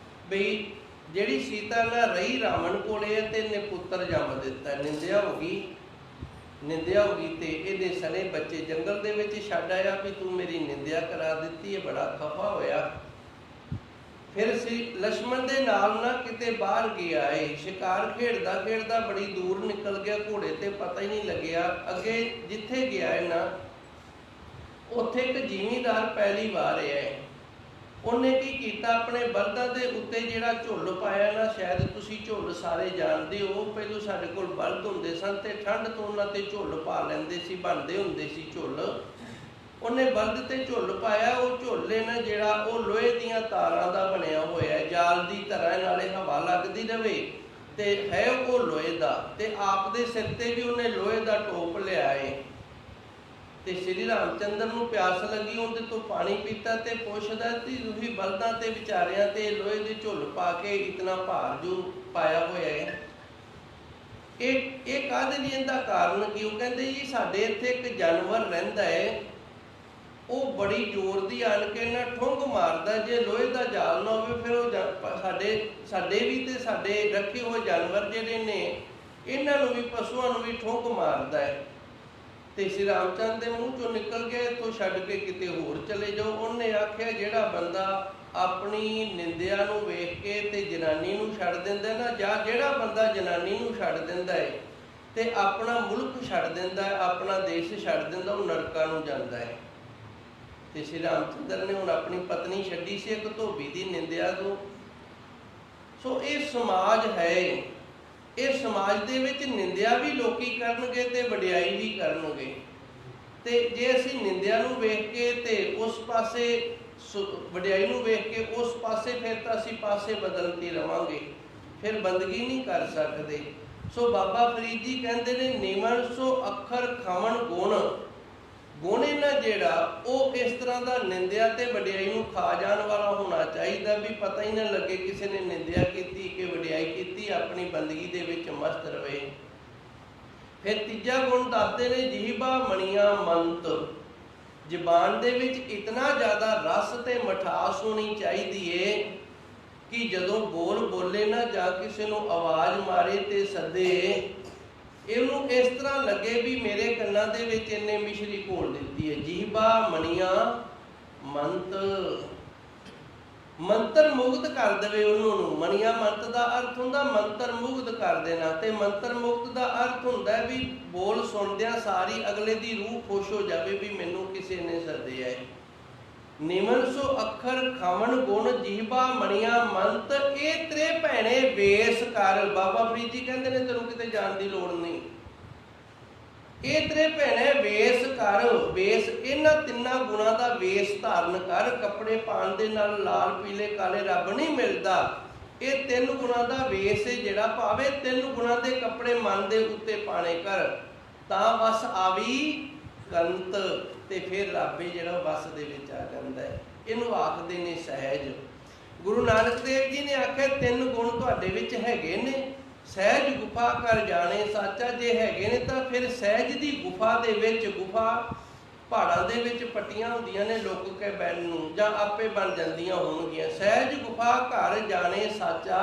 ਬਈ ਜਿਹੜੀ ਸੀਤਾ ਨਾਲ ਰਹੀ ਰਾਵਣ ਕੋਲੇ ਤੇ ਇਹਨੇ ਪੁੱਤਰ ਜੰਮ ਦਿੱਤਾ। ਨਿੰਦਿਆ ਹੋ ਗਈ ਤੇ ਇਹਦੇ ਸਣੇ ਬੱਚੇ ਜੰਗਲ ਦੇ ਵਿੱਚ ਛੱਡ ਆਇਆ ਵੀ ਤੂੰ ਮੇਰੀ ਨਿੰਦਿਆ ਕਰਾ ਦਿੱਤੀ। ਇਹ ਬੜਾ ਖਫਾ ਹੋਇਆ। ਫਿਰ ਲక్ష్మణ ਦੇ ਨਾਲ ਨਾ ਕਿਤੇ ਬਾਹਰ ਗਿਆ ਏ, ਸ਼ਿਕਾਰ ਖੇਡਦਾ ਖੇਡਦਾ ਬੜੀ ਦੂਰ ਨਿਕਲ ਗਿਆ ਘੋੜੇ ਤੇ, ਪਤਾ ਹੀ ਨਹੀਂ ਲੱਗਿਆ। ਅੱਗੇ ਜਿੱਥੇ ਗਿਆ ਏ ਨਾ, ਉੱਥੇ ਇੱਕ ਜ਼ਿਮੀਂਦਾਰ ਪਹਿਲੀ ਵਾਰ ਆਇਆ। ਉਹਨੇ ਕੀ ਕੀਤਾ, ਆਪਣੇ ਬਲਦਾਂ ਦੇ ਉੱਤੇ ਜਿਹੜਾ ਝੁੱਲ ਪਾਇਆ ਨਾ, ਸ਼ਾਇਦ ਤੁਸੀਂ ਝੁੱਲ ਸਾਰੇ ਜਾਣਦੇ ਹੋ। ਪਹਿਲੋਂ ਸਾਡੇ ਕੋਲ ਬਲਦ ਹੁੰਦੇ ਸਨ ਤੇ ਠੰਡ ਤੋਂ ਉਹਨਾਂ ਤੇ ਝੁੱਲ ਪਾ ਲੈਂਦੇ ਸੀ, ਬਣਦੇ ਹੁੰਦੇ ਸੀ ਝੁੱਲ। ਉਹਨੇ ਬਲਦ ਤੇ ਝੁੱਲ ਪਾਇਆ। ਉਹ ਝੁੱਲੇ ਨਾ ਜਿਹੜਾ ਉਹ ਲੋਹੇ ਦੀਆਂ ਤਾਰਾਂ ਦਾ ਬਣਿਆ ਹੋਇਆ, ਜਾਲ ਦੀ ਤਰ੍ਹਾਂ, ਨਾਲੇ ਹਵਾ ਲੱਗਦੀ ਰਵੇ ਤੇ ਹੈ ਉਹ ਲੋਹੇ ਦਾ। ਤੇ ਆਪ ਦੇ ਸਿਰ ਤੇ ਵੀ ਉਹਨੇ ਲੋਹੇ ਦਾ ਟੋਪ ਲਿਆ ਏ। ਤੇ ਸ਼੍ਰੀ ਰਾਮਚੰਦਰ ਨੂੰ ਪਿਆਸ ਲੱਗੀ, ਉਹਦੇ ਤੋਂ ਪਾਣੀ ਪੀਤਾ ਤੇ ਪੁੱਛਦਾ ਕਿ ਤੁਸੀਂ ਬਲਦਾਂ ਤੇ ਵਿਚਾਰਿਆਂ ਤੇ ਲੋਹੇ ਦੇ ਝੁੱਲ ਪਾ ਕੇ ਇਤਨਾ ਭਾਰ ਜੋ ਪਾਇਆ ਹੋਇਆ ਹੈ, ਇਹ ਕਾਹਦੇ ਲਈ? ਇਹਦਾ ਕਾਰਨ ਕੀ? ਉਹ ਕਹਿੰਦੇ ਜੀ ਸਾਡੇ ਇੱਥੇ ਇੱਕ ਜਾਨਵਰ ਰਹਿੰਦਾ ਹੈ, ਉਹ ਬੜੀ ਜ਼ੋਰ ਦੀ ਆਣ ਕੇ ਨਾ ਠੁੰਗ ਮਾਰਦਾ। ਜੇ ਲੋਹੇ ਦਾ ਜਾਲ ਨਾ ਹੋਵੇ ਫਿਰ ਉਹ ਸਾਡੇ ਵੀ ਤੇ ਸਾਡੇ ਰੱਖੇ ਹੋਏ ਜਾਨਵਰ ਜਿਹੜੇ ਨੇ ਇਹਨਾਂ ਨੂੰ ਵੀ, ਪਸ਼ੂਆਂ ਨੂੰ ਵੀ ਠੁੰਗ ਮਾਰਦਾ ਹੈ। ਤੇ ਸ਼੍ਰੀ ਰਾਮਚੰਦ ਦੇ ਮੂੰਹ ਚੋਂ ਨਿਕਲ ਗਿਆ ਇੱਥੋਂ ਛੱਡ ਕੇ ਕਿਤੇ ਹੋਰ ਚਲੇ ਜਾਓ। ਉਹਨੇ ਆਖਿਆ ਜਿਹੜਾ ਬੰਦਾ ਆਪਣੀ ਨਿੰਦਿਆ ਨੂੰ ਵੇਖ ਕੇ ਤੇ ਜਨਾਨੀ ਨੂੰ ਛੱਡ ਦਿੰਦਾ ਨਾ, ਜਾਂ ਜਿਹੜਾ ਬੰਦਾ ਜਨਾਨੀ ਨੂੰ ਛੱਡ ਦਿੰਦਾ ਹੈ ਤੇ ਆਪਣਾ ਮੁਲਕ ਛੱਡ ਦਿੰਦਾ ਹੈ, ਆਪਣਾ ਦੇਸ਼ ਛੱਡ ਦਿੰਦਾ, ਉਹ ਨਰਕਾਂ ਨੂੰ ਜਾਂਦਾ ਹੈ। ਤੇ ਸ਼੍ਰੀ ਰਾਮਚੰਦਰ ਨੇ ਹੁਣ ਆਪਣੀ ਪਤਨੀ ਛੱਡੀ ਸੀ ਇੱਕ ਧੋਬੀ ਦੀ ਨਿੰਦਿਆ ਤੋਂ। ਸੋ ਇਹ ਸਮਾਜ ਹੈ, ਇਹ ਸਮਾਜ ਦੇ ਵਿੱਚ ਨਿੰਦਿਆ ਵੀ ਲੋਕੀ ਕਰਨਗੇ ਤੇ ਵਡਿਆਈ ਵੀ ਕਰਨਗੇ। ਤੇ ਜੇ ਅਸੀਂ ਨਿੰਦਿਆ ਨੂੰ ਵੇਖ ਕੇ ਤੇ ਉਸ ਪਾਸੇ, ਵਡਿਆਈ ਨੂੰ ਵੇਖ ਕੇ ਉਸ ਪਾਸੇ, ਫਿਰ ਤਾਂ ਅਸੀਂ ਪਾਸੇ ਬਦਲਦੇ ਰਵਾਂਗੇ, ਫਿਰ ਬੰਦਗੀ ਨਹੀਂ ਕਰ ਸਕਦੇ। ਸੋ ਬਾਬਾ ਫਰੀਦ ਜੀ ਕਹਿੰਦੇ ਨੇ ਨਿਮਨ ਸੋ ਅੱਖਰ ਖਵਣ ਗੁਣ। ਗੁਣ ਇਹਨਾਂ ਜਿਹੜਾ ਉਹ ਇਸ ਤਰ੍ਹਾਂ ਦਾ ਨਿੰਦਿਆ ਤੇ ਵਡਿਆਈ ਨੂੰ ਖਾ ਜਾਣ ਵਾਲਾ ਹੋਣਾ ਚਾਹੀਦਾ ਵੀ ਪਤਾ ਹੀ ਨਾ ਲੱਗੇ ਕਿਸੇ ਨੇ ਨਿੰਦਿਆ ਕੀਤੀ ਕਿ ਵਡਿਆਈ ਕੀਤੀ, ਆਪਣੀ ਬੰਦਗੀ ਦੇ ਵਿੱਚ ਮਸਤ ਰਵੇ। ਫਿਰ ਤੀਜਾ ਗੁਣ ਦੱਸਦੇ ਨੇ ਜੀਭਾ ਮਣੀਆਂ ਮੰਤ। ਜ਼ਬਾਨ ਦੇ ਵਿੱਚ ਇਤਨਾ ਜ਼ਿਆਦਾ ਰਸ ਤੇ ਮਿਠਾਸ ਹੋਣੀ ਚਾਹੀਦੀ ਏ ਕਿ ਜਦੋਂ ਬੋਲੇ ਨਾ ਜਾਂ ਕਿਸੇ ਨੂੰ ਆਵਾਜ਼ ਮਾਰੇ ਤੇ ਸੱਦੇ, ਇਹਨੂੰ ਇਸ ਤਰ੍ਹਾਂ ਲੱਗੇ ਵੀ ਮੇਰੇ ਕੰਨਾਂ ਦੇ ਵਿੱਚ ਇਹਨੇ ਮਿਸ਼ਰੀ ਘੋਲ ਦਿੱਤੀ ਹੈ। ਜੀਭਾ ਮਣੀਆਂ ਮੰਤ, ਮੰਤਰ ਮੁਗਧ ਕਰ ਦੇਵੇ ਉਹਨੂੰ ਨੂੰ। ਮਣੀਆਂ ਮੰਤ ਦਾ ਅਰਥ ਹੁੰਦਾ ਮੰਤਰ ਮੁਗਧ ਕਰ ਦੇਣਾ, ਤੇ ਮੰਤਰ ਮੁਗਧ ਦਾ ਅਰਥ ਹੁੰਦਾ ਵੀ ਬੋਲ ਸੁਣਦਿਆਂ ਸਾਰੀ ਅਗਲੇ ਦੀ ਰੂਹ ਖੁਸ਼ ਹੋ ਜਾਵੇ ਵੀ ਮੈਨੂੰ ਕਿਸੇ ਨੇ ਸੱਦਿਆ ਹੈ। ਨਿਮਨ ਸੋ ਅੱਖਰ ਖਵਣ ਗੁਣ ਜੀਭਾ ਮਣੀਆਂ ਮੰਤ, ਇਹ ਤੇਰੇ ਭੈਣੇ ਵੇਸ ਕਰ। ਬਾਬਾ ਫਰੀਦ ਜੀ ਕਹਿੰਦੇ ਨੇ ਤੈਨੂੰ ਕਿਤੇ ਜਾਣ ਦੀ ਲੋੜ ਨਹੀਂ। ਇਹ ਤੇਰੇ ਭੈਣੇ ਵੇਸ ਕਰ। ਵੇਸ ਇਹਨਾਂ ਤਿੰਨਾਂ ਗੁਣਾਂ ਦਾ ਵੇਸ ਧਾਰਨ ਕਰ। ਕੱਪੜੇ ਪਾਉਣ ਦੇ ਨਾਲ ਲਾਲ ਪੀਲੇ ਕਾਲੇ ਰੱਬ ਨਹੀਂ ਮਿਲਦਾ। ਇਹ ਤਿੰਨ ਗੁਣਾਂ ਦਾ ਵੇਸ ਹੈ ਜਿਹੜਾ ਭਾਵੇਂ ਤਿੰਨ ਗੁਣਾਂ ਦੇ ਕੱਪੜੇ ਮਨ ਦੇ ਉੱਤੇ ਪਾਣੇ ਕਰ, ਤਾਂ ਬਸ ਆਵੀ ਕੰਤ, ਤੇ ਫਿਰ ਰੱਬ ਜਿਹੜਾ ਵਸ ਦੇ ਵਿੱਚ ਆ ਜਾਂਦਾ ਹੈ। ਇਹਨੂੰ ਆਖਦੇ ਨੇ ਸਹਿਜ। ਗੁਰੂ ਨਾਨਕ ਦੇਵ ਜੀ ਨੇ ਆਖਿਆ ਤਿੰਨ ਗੁਣ ਤੁਹਾਡੇ ਵਿੱਚ ਹੈਗੇ ਨੇ। ਸਹਿਜ ਗੁਫਾ ਕਰ ਜਾਣੇ ਸਾਚਾ, ਜੇ ਹੈਗੇ ਨੇ ਤਾਂ ਫਿਰ ਸਹਿਜ ਦੀ ਗੁਫਾ ਦੇ ਵਿੱਚ, ਗੁਫਾ ਪਹਾੜਾਂ ਦੇ ਵਿੱਚ ਪੱਟੀਆਂ ਹੁੰਦੀਆਂ ਨੇ ਲੁੱਕ ਕੇ ਬੈਠਣ ਨੂੰ, ਜਾਂ ਆਪੇ ਬਣ ਜਾਂਦੀਆਂ ਹੋਣਗੀਆਂ। ਸਹਿਜ ਗੁਫਾ ਘਰ ਜਾਣੇ ਸਾਚਾ,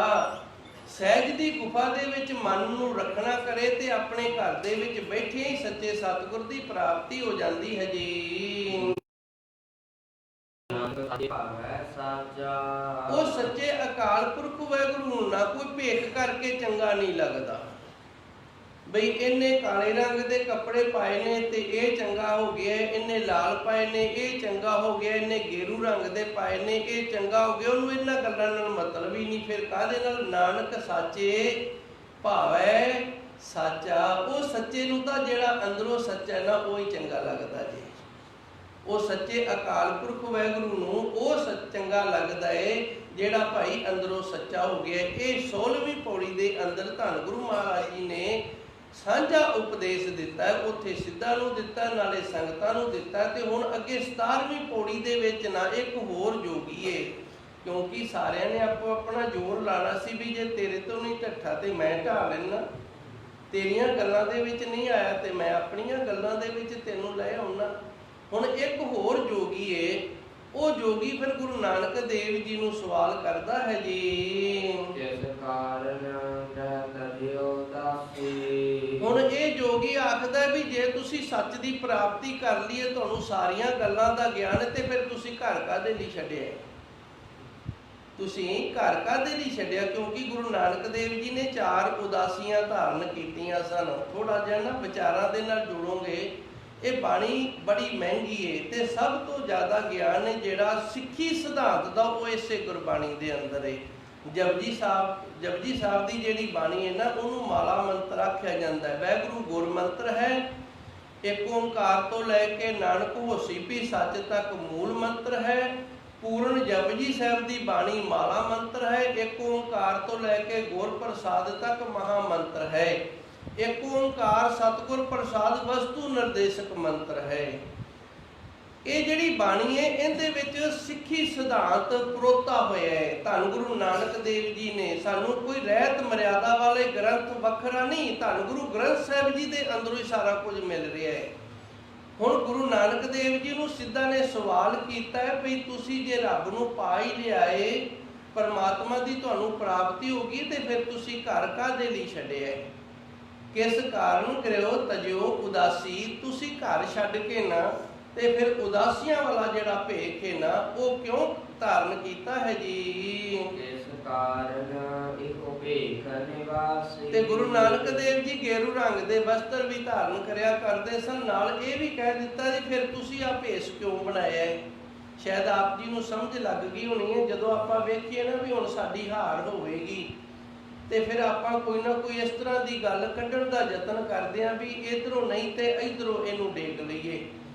ਸਹਿਜ ਦੀ ਗੁਫਾ ਦੇ ਵਿੱਚ ਮਨ ਨੂੰ ਰੱਖਣਾ ਕਰੇ ਤੇ ਆਪਣੇ ਘਰ ਦੇ ਵਿੱਚ ਬੈਠੇ ਹੀ ਸੱਚੇ ਸਤਿਗੁਰ ਦੀ ਪ੍ਰਾਪਤੀ ਹੋ ਜਾਂਦੀ ਹੈ ਜੀ। ਉਹ ਸੱਚੇ ਅਕਾਲ ਪੁਰਖ ਵਾਹਿਗੁਰੂ ਨੂੰ ਨਾ ਕੋਈ ਭੇਖ ਕਰਕੇ ਚੰਗਾ ਨਹੀਂ ਲੱਗਦਾ ਬਈ ਇਹਨੇ ਕਾਲੇ ਰੰਗ ਦੇ ਕੱਪੜੇ ਪਾਏ ਨੇ ਤੇ ਇਹ ਚੰਗਾ ਹੋ ਗਿਆ, ਇਹਨੇ ਲਾਲ ਪਾਏ ਨੇ ਇਹ ਚੰਗਾ ਹੋ ਗਿਆ, ਇਹਨੇ ਗੇਰੂ ਰੰਗ ਦੇ ਪਾਏ ਨੇ ਇਹ ਚੰਗਾ ਹੋ ਗਿਆ। ਉਹਨੂੰ ਇਹਨਾਂ ਗੱਲਾਂ ਨਾਲ ਮਤਲਬ ਹੀ ਨਹੀਂ। ਫਿਰ ਕਾਹਦੇ ਨਾਲ? ਨਾਨਕ ਸਾਚੇ ਭਾਵੈ ਸਾਚਾ। ਉਹ ਸੱਚੇ ਨੂੰ ਤਾਂ ਜਿਹੜਾ ਅੰਦਰੋਂ ਸੱਚਾ ਨਾ ਉਹ ਹੀ ਚੰਗਾ ਲੱਗਦਾ ਜੀ। ਉਹ ਸੱਚੇ ਅਕਾਲ ਪੁਰਖ ਵਾਹਿਗੁਰੂ ਨੂੰ ਉਹ ਚੰਗਾ ਲੱਗਦਾ ਏ ਜਿਹੜਾ ਭਾਈ ਅੰਦਰੋਂ ਸੱਚਾ ਹੋ ਗਿਆ। ਇਹ 16ਵੀਂ ਪੌੜੀ ਦੇ ਅੰਦਰ ਧੰਨ ਗੁਰੂ ਮਹਾਰਾਜ ਜੀ ਨੇ ਸਾਂਝਾ ਉਪਦੇਸ਼ ਦਿੱਤਾ। ਉੱਥੇ ਸਿੱਧਾਂ ਨੂੰ ਦਿੱਤਾ, ਨਾਲੇ ਸੰਗਤਾਂ ਨੂੰ ਦਿੱਤਾ। ਤੇ ਹੁਣ ਅੱਗੇ 17ਵੀਂ ਪੌੜੀ ਦੇ ਵਿੱਚ ਨਾ ਇੱਕ ਹੋਰ ਜੋਗੀ ਏ, ਕਿਉਂਕਿ ਸਾਰਿਆਂ ਨੇ ਆਪੋ ਆਪਣਾ ਜ਼ੋਰ ਲਾਣਾ ਸੀ ਵੀ ਜੇ ਤੇਰੇ ਤੋਂ ਨਹੀਂ ਢੱਠਾ ਤੇ ਮੈਂ ਢਾਹ ਲੈਣਾ, ਤੇਰੀਆਂ ਗੱਲਾਂ ਦੇ ਵਿੱਚ ਨਹੀਂ ਆਇਆ ਤੇ ਮੈਂ ਆਪਣੀਆਂ ਗੱਲਾਂ ਦੇ ਵਿੱਚ ਤੈਨੂੰ ਲੈ ਆਉਣਾ। ਹੁਣ ਇੱਕ ਹੋਰ ਜੋਗੀ ਏ, ਉਹ ਜੋਗੀ ਫਿਰ ਗੁਰੂ ਨਾਨਕ ਦੇਵ ਜੀ ਨੂੰ ਸਵਾਲ ਕਰਦਾ ਹੈ ਜੀ, ਜਿਸ ਕਾਰਨ ਤਰਿਓ ਦਾਸੀ। ਹੁਣ ਇਹ ਜੋਗੀ ਆਖਦਾ ਵੀ ਜੇ ਤੁਸੀਂ ਸੱਚ ਦੀ ਪ੍ਰਾਪਤੀ ਕਰ ਲਈਏ, ਤੁਹਾਨੂੰ ਸਾਰੀਆਂ ਗੱਲਾਂ ਦਾ ਗਿਆਨ, ਤੇ ਫਿਰ ਤੁਸੀਂ ਘਰ ਕਾਹਦੇ ਲਈ ਛੱਡਿਆ? ਤੁਸੀਂ ਘਰ ਕਾਹਦੇ ਲਈ ਛੱਡਿਆ? ਕਿਉਂਕਿ ਗੁਰੂ ਨਾਨਕ ਦੇਵ ਜੀ ਨੇ 4 ਉਦਾਸੀਆਂ ਧਾਰਨ ਕੀਤੀਆਂ ਸਨ। ਥੋੜਾ ਜਿਹਾ ਨਾ ਵਿਚਾਰਾਂ ਦੇ ਨਾਲ ਜੁੜੋਗੇ। ਇਹ ਬਾਣੀ ਬੜੀ ਮਹਿੰਗੀ ਏ ਤੇ ਸਭ ਤੋਂ ਜ਼ਿਆਦਾ ਗਿਆਨ ਹੈ ਜਿਹੜਾ ਸਿੱਖੀ ਸਿਧਾਂਤ ਦਾ ਉਹ ਇਸੇ ਗੁਰਬਾਣੀ ਦੇ ਅੰਦਰ ਏ। ਜਪਜੀ ਸਾਹਿਬ ਦੀ ਜਿਹੜੀ ਬਾਣੀ ਹੈ ਨਾ ਉਹਨੂੰ ਮਾਲਾ ਮੰਤਰ ਆਖਿਆ ਜਾਂਦਾ ਹੈ। ਵਾਹਿਗੁਰੂ ਗੁਰ ਮੰਤਰ ਹੈ। ਇੱਕ ਓਂਕਾਰ ਤੋਂ ਲੈ ਕੇ ਨਾਨਕ ਹੋਸੀ ਭੀ ਸੱਚ ਤੱਕ ਮੂਲ ਮੰਤਰ ਹੈ। ਪੂਰਨ ਜਪਜੀ ਸਾਹਿਬ ਦੀ ਬਾਣੀ ਮਾਲਾ ਮੰਤਰ ਹੈ। ਇੱਕ ਓਂਕਾਰ ਤੋਂ ਲੈ ਕੇ ਗੁਰ ਪ੍ਰਸਾਦ ਤੱਕ ਮਹਾ ਮੰਤਰ ਹੈ। ਇੱਕ ਓਂਕਾਰ ਸਤਿਗੁਰ ਪ੍ਰਸਾਦ ਵਸਤੂ ਨਿਰਦੇਸ਼ਕ ਮੰਤਰ ਹੈ। ਇਹ ਜਿਹੜੀ ਬਾਣੀ ਹੈ ਇਹਦੇ ਵਿੱਚ ਸਿੱਖੀ ਸਿਧਾਂਤ ਪਰੋਤਾ ਹੋਇਆ ਹੈ। ਧੰਨ ਗੁਰੂ ਨਾਨਕ ਦੇਵ ਜੀ ਨੇ ਸਾਨੂੰ ਕੋਈ ਰਹਿਤ ਮਰਿਆਦਾ ਵਾਲੇ ਗ੍ਰੰਥ ਵੱਖਰਾ ਨਹੀਂ, ਧੰਨ ਗੁਰੂ ਗ੍ਰੰਥ ਸਾਹਿਬ ਜੀ ਦੇ ਅੰਦਰੋਂ ਹੀ ਸਾਰਾ ਕੁਝ ਮਿਲ ਰਿਹਾ ਹੈ। ਹੁਣ ਗੁਰੂ ਨਾਨਕ ਦੇਵ ਦੇਵ ਜੀ ਨੂੰ ਸਿੱਧਾ ਨੇ ਸਵਾਲ ਕੀਤਾ ਹੈ ਵੀ ਤੁਸੀਂ ਜੇ ਰੱਬ ਨੂੰ ਪਾ ਹੀ ਲਿਆ ਏ, ਪਰਮਾਤਮਾ ਦੀ ਤੁਹਾਨੂੰ ਪ੍ਰਾਪਤੀ ਹੋ ਗਈ, ਤੇ ਫਿਰ ਤੁਸੀਂ ਘਰ ਕਾਹਦੇ ਲਈ ਛੱਡਿਆ? ਕਿਸ ਕਾਰਨ ਕਰਿਓ ਤਜਿਓ ਉਦਾਸੀ, ਤੁਸੀਂ ਘਰ ਛੱਡ ਕੇ ਨਾ ਤੇ ਫਿਰ ਉਦਾਸੀਆਂ ਵਾਲਾ ਜਿਹੜਾ ਭੇਖ ਹੈ ਨਾ ਉਹ ਕਿਉਂ ਧਾਰਨ ਕੀਤਾ ਹੈ ਜੀ? ਕਿਸ ਕਾਰਨ ਇਹੋ ਭੇਖ ਨਿਵਾਸੀ। ਤੇ ਗੁਰੂ ਨਾਨਕ ਦੇਵ ਜੀ ਗੇਰੂ ਰੰਗ ਦੇ ਵਸਤਰ ਵੀ ਧਾਰਨ ਕਰਿਆ ਕਰਦੇ ਸਨ, ਨਾਲ ਇਹ ਵੀ ਕਹਿ ਦਿੱਤਾ ਜੀ ਫਿਰ ਤੁਸੀਂ ਆ ਭੇਸ ਕਿਉਂ ਬਣਾਇਆ ਹੈ? ਸ਼ਾਇਦ ਆਪ ਜੀ ਨੂੰ ਸਮਝ ਲੱਗ ਗਈ ਹੋਣੀ ਹੈ। ਜਦੋਂ ਆਪਾਂ ਵੇਖੀਏ ਨਾ ਵੀ ਹੁਣ ਸਾਡੀ ਹਾਰ ਹੋਵੇਗੀ ਤੇ ਫਿਰ ਆਪਾਂ ਕੋਈ ਨਾ ਕੋਈ ਇਸ ਤਰ੍ਹਾਂ ਦੀ ਗੱਲ ਕੱਢਣ ਦਾ ਯਤਨ ਕਰਦੇ ਹਾਂ ਵੀ ਇਧਰੋਂ ਨਹੀਂ ਤੇ ਇਧਰੋਂ ਇਹਨੂੰ ਡੇਗ ਲਈਏ।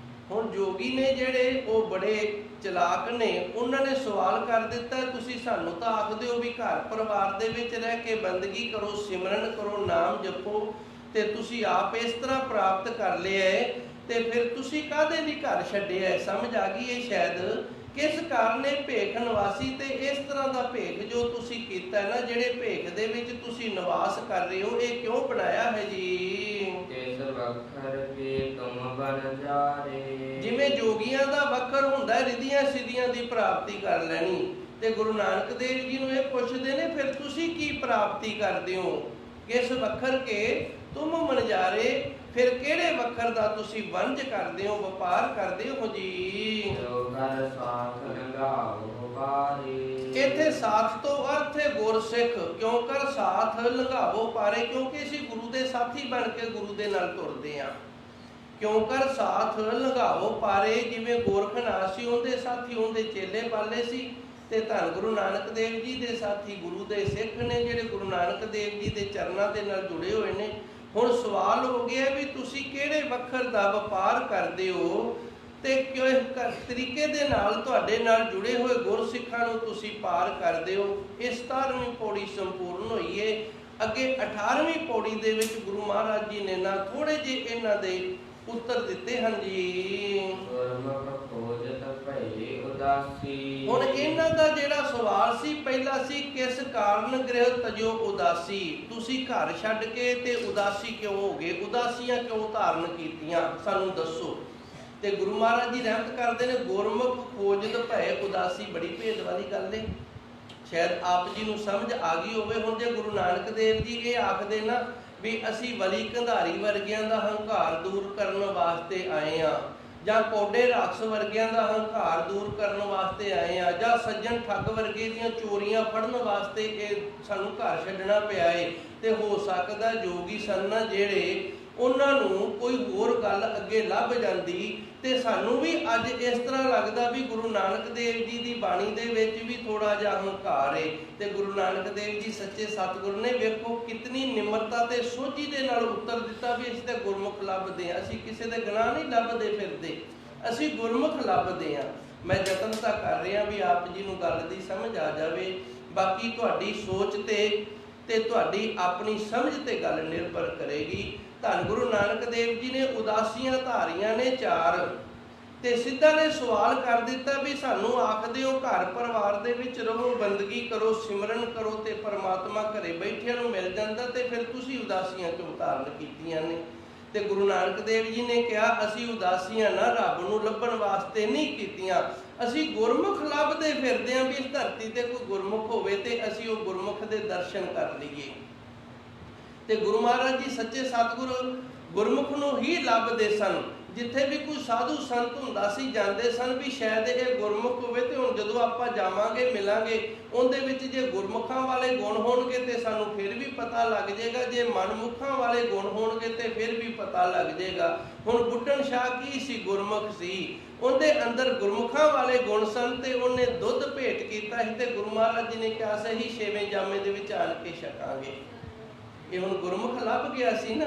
ਹੁਣ ਜੋਗੀ ਨੇ ਜਿਹੜੇ ਉਹ ਬੜੇ ਚਲਾਕ ਨੇ, ਉਹਨਾਂ ਨੇ ਸਵਾਲ ਕਰ ਦਿੱਤਾ ਤੁਸੀਂ ਸਾਨੂੰ ਤਾਂ ਆਖਦੇ ਹੋ ਵੀ ਘਰ ਪਰਿਵਾਰ ਦੇ ਵਿੱਚ ਰਹਿ ਕੇ ਬੰਦਗੀ ਕਰੋ, ਸਿਮਰਨ ਕਰੋ, ਨਾਮ ਜਪੋ, ਤੇ ਤੁਸੀਂ ਆਪ ਇਸ ਤਰ੍ਹਾਂ ਪ੍ਰਾਪਤ ਕਰ ਲਿਆ ਹੈ, ਤੇ ਫਿਰ ਤੁਸੀਂ ਕਾਹਦੇ ਲਈ ਘਰ ਛੱਡਿਆ? ਸਮਝ ਆ ਗਈ ਇਹ ਸ਼ਾਇਦ ਕਿਸ ਕਾਰਨ ਇਹ ਭੇਖ ਨਿਵਾਸੀ। ਤੇ ਇਸ ਤਰ੍ਹਾਂ ਦਾ ਭੇਖ ਜੋ ਤੁਸੀਂ ਕੀਤਾ ਹੈ ਨਾ, ਜਿਹੜੇ ਭੇਖ ਦੇ ਵਿੱਚ ਤੁਸੀਂ ਨਿਵਾਸ ਕਰ ਰਹੇ ਹੋ, ਇਹ ਕਿਉਂ ਬਣਾਇਆ ਹੈ ਜੀ? ਜਿਸ ਵਖਰ ਕੇ ਤੁਮ ਬਨ ਜਾਰੇ। ਜਿਵੇਂ ਜੋਗੀਆਂ ਦਾ ਵਖਰ ਹੁੰਦਾ ਰਿਧੀਆਂ ਸਿੱਧੀਆਂ ਦੀ ਪ੍ਰਾਪਤੀ ਕਰ ਲੈਣੀ, ਤੇ ਗੁਰੂ ਨਾਨਕ ਦੇਵ ਜੀ ਨੂੰ ਇਹ ਪੁੱਛਦੇ ਨੇ ਫਿਰ ਤੁਸੀਂ ਕੀ ਪ੍ਰਾਪਤੀ ਕਰਦੇ ਹੋ? ਕਿਸ ਵਖਰ ਕੇ ਤੁਮ ਮਨਜਾਰੇ, ਫਿਰ ਕਿਹੜੇ ਵਖਰ ਦਾ ਤੁਸੀਂ ਵੰਜ ਕਰਦੇ ਹੋ, ਵਪਾਰ ਕਰਦੇ ਹੋ ਜੀ? ਜੋ ਕਰ ਸਾਥ ਲੰਘਾਓ ਪਾਰੇ। ਇੱਥੇ ਸਾਥ ਤੋਂ ਅਰਥ ਹੈ ਗੁਰਸਿੱਖ। ਕਿਉਂ ਕਰ ਸਾਥ ਲੰਘਾਵੋ ਪਾਰੇ, ਕਿਉਂਕਿ ਅਸੀਂ ਗੁਰੂ ਦੇ ਸਾਥੀ ਬਣ ਕੇ ਗੁਰੂ ਦੇ ਨਾਲ ਤੁਰਦੇ ਹਾਂ। ਕਿਉਂ ਕਰ ਸਾਥ ਲੰਘਾਵੋ ਪਾਰੇ, ਜਿਵੇਂ ਗੋਰਖਨਾਥ ਸੀ ਉਹਦੇ ਸਾਥੀ ਉਹਦੇ ਚੇਲੇ ਪਾਲੇ ਸੀ, ਤੇ ਧੰਨ ਗੁਰੂ ਨਾਨਕ ਦੇਵ ਜੀ ਦੇ ਸਾਥੀ ਗੁਰੂ ਦੇ ਸਿੱਖ ਨੇ ਜਿਹੜੇ ਗੁਰੂ ਨਾਨਕ ਦੇਵ ਜੀ ਦੇ ਚਰਨਾਂ ਦੇ ਨਾਲ ਜੁੜੇ ਹੋਏ ਨੇ। ਹੁਣ ਸਵਾਲ ਹੋ ਗਿਆ ਵੀ ਤੁਸੀਂ ਕਿਹੜੇ ਵਖਰ ਦਾ ਵਪਾਰ ਕਰਦੇ ਹੋ ਤੇ ਕਿਸ ਤਰੀਕੇ ਦੇ ਨਾਲ ਤੁਹਾਡੇ ਨਾਲ ਜੁੜੇ ਹੋਏ ਗੁਰਸਿੱਖਾਂ ਨੂੰ ਤੁਸੀਂ ਪਾਰ ਕਰਦੇ ਹੋ। ਇਸ 17ਵੀਂ ਪੌੜੀ ਸੰਪੂਰਨ ਹੋਈ ਏ। ਅੱਗੇ 18ਵੀਂ ਪੌੜੀ ਦੇ ਵਿੱਚ ਗੁਰੂ ਮਹਾਰਾਜ ਜੀ ਨੇ ਨਾ ਥੋੜੇ ਜਿਹੇ ਇਹਨਾਂ ਦੇ ਉੱਤਰ ਦਿੱਤੇ ਹਨ ਜੀ। ਗੁਰਮੁਖ ਖੋਜਤ ਭਏ ਉਦਾਸੀ। ਹੁਣ ਇਹਨਾਂ ਦਾ ਜਿਹੜਾ ਸਵਾਲ ਸੀ ਪਹਿਲਾ ਸੀ ਕਿਸ ਕਾਰਨ ਗ੍ਰਹਿ ਤਜੋ ਉਦਾਸੀ, ਤੁਸੀਂ ਘਰ ਛੱਡ ਕੇ ਤੇ ਉਦਾਸੀ ਕਿਉਂ ਹੋ ਗਏ, ਉਦਾਸੀਆਂ ਕਿਉਂ ਧਾਰਨ ਕੀਤੀਆਂ ਸਾਨੂੰ ਦੱਸੋ। ਤੇ ਗੁਰੂ ਮਹਾਰਾਜ ਜੀ ਰਹਿਮਤ ਕਰਦੇ ਨੇ ਗੁਰਮੁਖ ਖੋਜਤ ਭਏ ਉਦਾਸੀ, ਬੜੀ ਭੇਦ ਵਾਲੀ ਗੱਲ ਏ। ਸ਼ਾਇਦ ਆਪ ਜੀ ਨੂੰ ਸਮਝ ਆ ਗਈ ਹੋਵੇ। ਹੁਣ ਜੇ ਗੁਰੂ ਨਾਨਕ ਦੇਵ ਜੀ ਇਹ ਆਖਦੇ ਨਾ ਵੀ ਅਸੀਂ ਵਲੀ ਕੰਧਾਰੀ ਵਰਗਿਆਂ ਦਾ ਹੰਕਾਰ ਦੂਰ ਕਰਨ ਵਾਸਤੇ ਆਏ ਆ, ਜਾਂ ਕੋਡੇ ਰਾਖਸ਼ ਵਰਗਿਆਂ ਦਾ ਹੰਕਾਰ ਦੂਰ ਕਰਨ ਵਾਸਤੇ ਆਏ ਆ, ਜਾਂ ਸੱਜਣ ਠੱਗ ਵਰਗੇ ਦੀਆਂ ਚੋਰੀਆਂ ਫੜਨ ਵਾਸਤੇ ਇਹ ਸਾਨੂੰ ਘਰ ਛੱਡਣਾ ਪਿਆ ਏ, ਤੇ ਹੋ ਸਕਦਾ ਜੋਗੀ ਸਨ ਨਾ ਜਿਹੜੇ ਉਹਨਾਂ ਨੂੰ ਕੋਈ ਹੋਰ ਗੱਲ ਅੱਗੇ ਲੱਭ ਜਾਂਦੀ, ਤੇ ਸਾਨੂੰ ਵੀ ਅੱਜ ਇਸ ਤਰ੍ਹਾਂ ਲੱਗਦਾ ਵੀ ਗੁਰੂ ਨਾਨਕ ਦੇਵ ਜੀ ਦੀ ਬਾਣੀ ਦੇ ਵਿੱਚ ਵੀ ਥੋੜਾ ਜਿਹਾ ਹੰਕਾਰ ਏ। ਤੇ ਗੁਰੂ ਨਾਨਕ ਦੇਵ ਜੀ ਸੱਚੇ ਸਤਿਗੁਰੂ ਨੇ ਵੇਖੋ ਕਿਤਨੀ ਨਿਮਰਤਾ ਤੇ ਸੋਝੀ ਦੇ ਨਾਲ ਉੱਤਰ ਦਿੱਤਾ ਵੀ ਅਸੀਂ ਤੇ ਗੁਰਮੁਖ ਲੱਭਦੇ ਹਾਂ, ਅਸੀਂ ਕਿਸੇ ਦੇ ਗੁਨਾਹ ਨਹੀਂ ਲੱਭਦੇ ਫਿਰਦੇ, ਅਸੀਂ ਗੁਰਮੁਖ ਲੱਭਦੇ ਹਾਂ। ਮੈਂ ਯਤਨ ਤਾਂ ਕਰ ਰਿਹਾ ਵੀ ਆਪ ਜੀ ਨੂੰ ਗੱਲ ਦੀ ਸਮਝ ਆ ਜਾਵੇ। ਬਾਕੀ ਤੁਹਾਡੀ ਸੋਚ ਤੇ ਤੁਹਾਡੀ ਆਪਣੀ ਸਮਝ ਤੇ ਗੱਲ ਨਿਰਭਰ ਕਰੇਗੀ। ਧੰਨ ਗੁਰੂ ਨਾਨਕ ਦੇਵ ਜੀ ਨੇ ਉਦਾਸੀਆਂ ਧਾਰੀਆਂ ਨੇ 4, ਤੇ ਸਿੱਧਾ ਨੇ ਸਵਾਲ ਕਰ ਦਿੱਤਾ ਵੀ ਸਾਨੂੰ ਆਖਦੇ ਹੋ ਘਰ ਪਰਿਵਾਰ ਦੇ ਵਿੱਚ ਰਹੋ, ਬੰਦਗੀ ਕਰੋ, ਸਿਮਰਨ ਕਰੋ, ਤੇ ਪਰਮਾਤਮਾ ਘਰੇ ਬੈਠਿਆਂ ਨੂੰ ਮਿਲ ਜਾਂਦਾ, ਤੇ ਫਿਰ ਤੁਸੀਂ ਉਦਾਸੀਆਂ ਕਿਉਂ ਧਾਰਨ ਕੀਤੀਆਂ ਨੇ? ਤੇ ਗੁਰੂ ਨਾਨਕ ਦੇਵ ਜੀ ਨੇ ਕਿਹਾ ਅਸੀਂ ਉਦਾਸੀਆਂ ਨਾ ਰੱਬ ਨੂੰ ਲੱਭਣ ਵਾਸਤੇ ਨਹੀਂ ਕੀਤੀਆਂ, ਅਸੀਂ ਗੁਰਮੁਖ ਲੱਭਦੇ ਫਿਰਦੇ ਹਾਂ ਵੀ ਇਸ ਧਰਤੀ ਤੇ ਕੋਈ ਗੁਰਮੁਖ ਹੋਵੇ ਤੇ ਅਸੀਂ ਉਹ ਗੁਰਮੁਖ ਦੇ ਦਰਸ਼ਨ ਕਰ ਲਈਏ। ਤੇ ਗੁਰੂ ਮਹਾਰਾਜ ਜੀ ਸੱਚੇ ਸਤਿਗੁਰੂ ਗੁਰਮੁਖ ਨੂੰ ਹੀ ਲੱਭਦੇ ਸਨ। ਜਿੱਥੇ ਵੀ ਕੋਈ ਸਾਧੂ ਸੰਤ ਹੁੰਦਾ ਸੀ ਜਾਂਦੇ ਸਨ ਵੀ ਸ਼ਾਇਦ ਇਹ ਗੁਰਮੁਖ ਹੋਵੇ, ਤੇ ਹੁਣ ਜਦੋਂ ਆਪਾਂ ਜਾਵਾਂਗੇ ਮਿਲਾਂਗੇ ਉਹਦੇ ਵਿੱਚ ਜੇ ਗੁਰਮੁਖਾਂ ਵਾਲੇ ਗੁਣ ਹੋਣਗੇ ਤੇ ਸਾਨੂੰ ਫਿਰ ਵੀ ਪਤਾ ਲੱਗ ਜਾਏਗਾ, ਜੇ ਮਨਮੁਖਾਂ ਵਾਲੇ ਗੁਣ ਹੋਣਗੇ ਤੇ ਫਿਰ ਵੀ ਪਤਾ ਲੱਗ ਜਾਏਗਾ। ਹੁਣ ਬੁੱਢਣ ਸ਼ਾਹ ਕੀ ਸੀ? ਗੁਰਮੁਖ ਸੀ, ਉਹਦੇ ਅੰਦਰ ਗੁਰਮੁਖਾਂ ਵਾਲੇ ਗੁਣ ਸਨ, ਤੇ ਉਹਨੇ ਦੁੱਧ ਭੇਟ ਕੀਤਾ ਸੀ, ਤੇ ਗੁਰੂ ਮਹਾਰਾਜ ਜੀ ਨੇ ਕਿਹਾ ਸਹੀ 6ਵੇਂ ਜਾਮੇ ਦੇ ਵਿੱਚ ਆਣ ਕੇ ਛਕਾਂਗੇ। ਇਹ ਹੁਣ ਗੁਰਮੁਖ ਲੱਭ ਗਿਆ ਸੀ ਨਾ।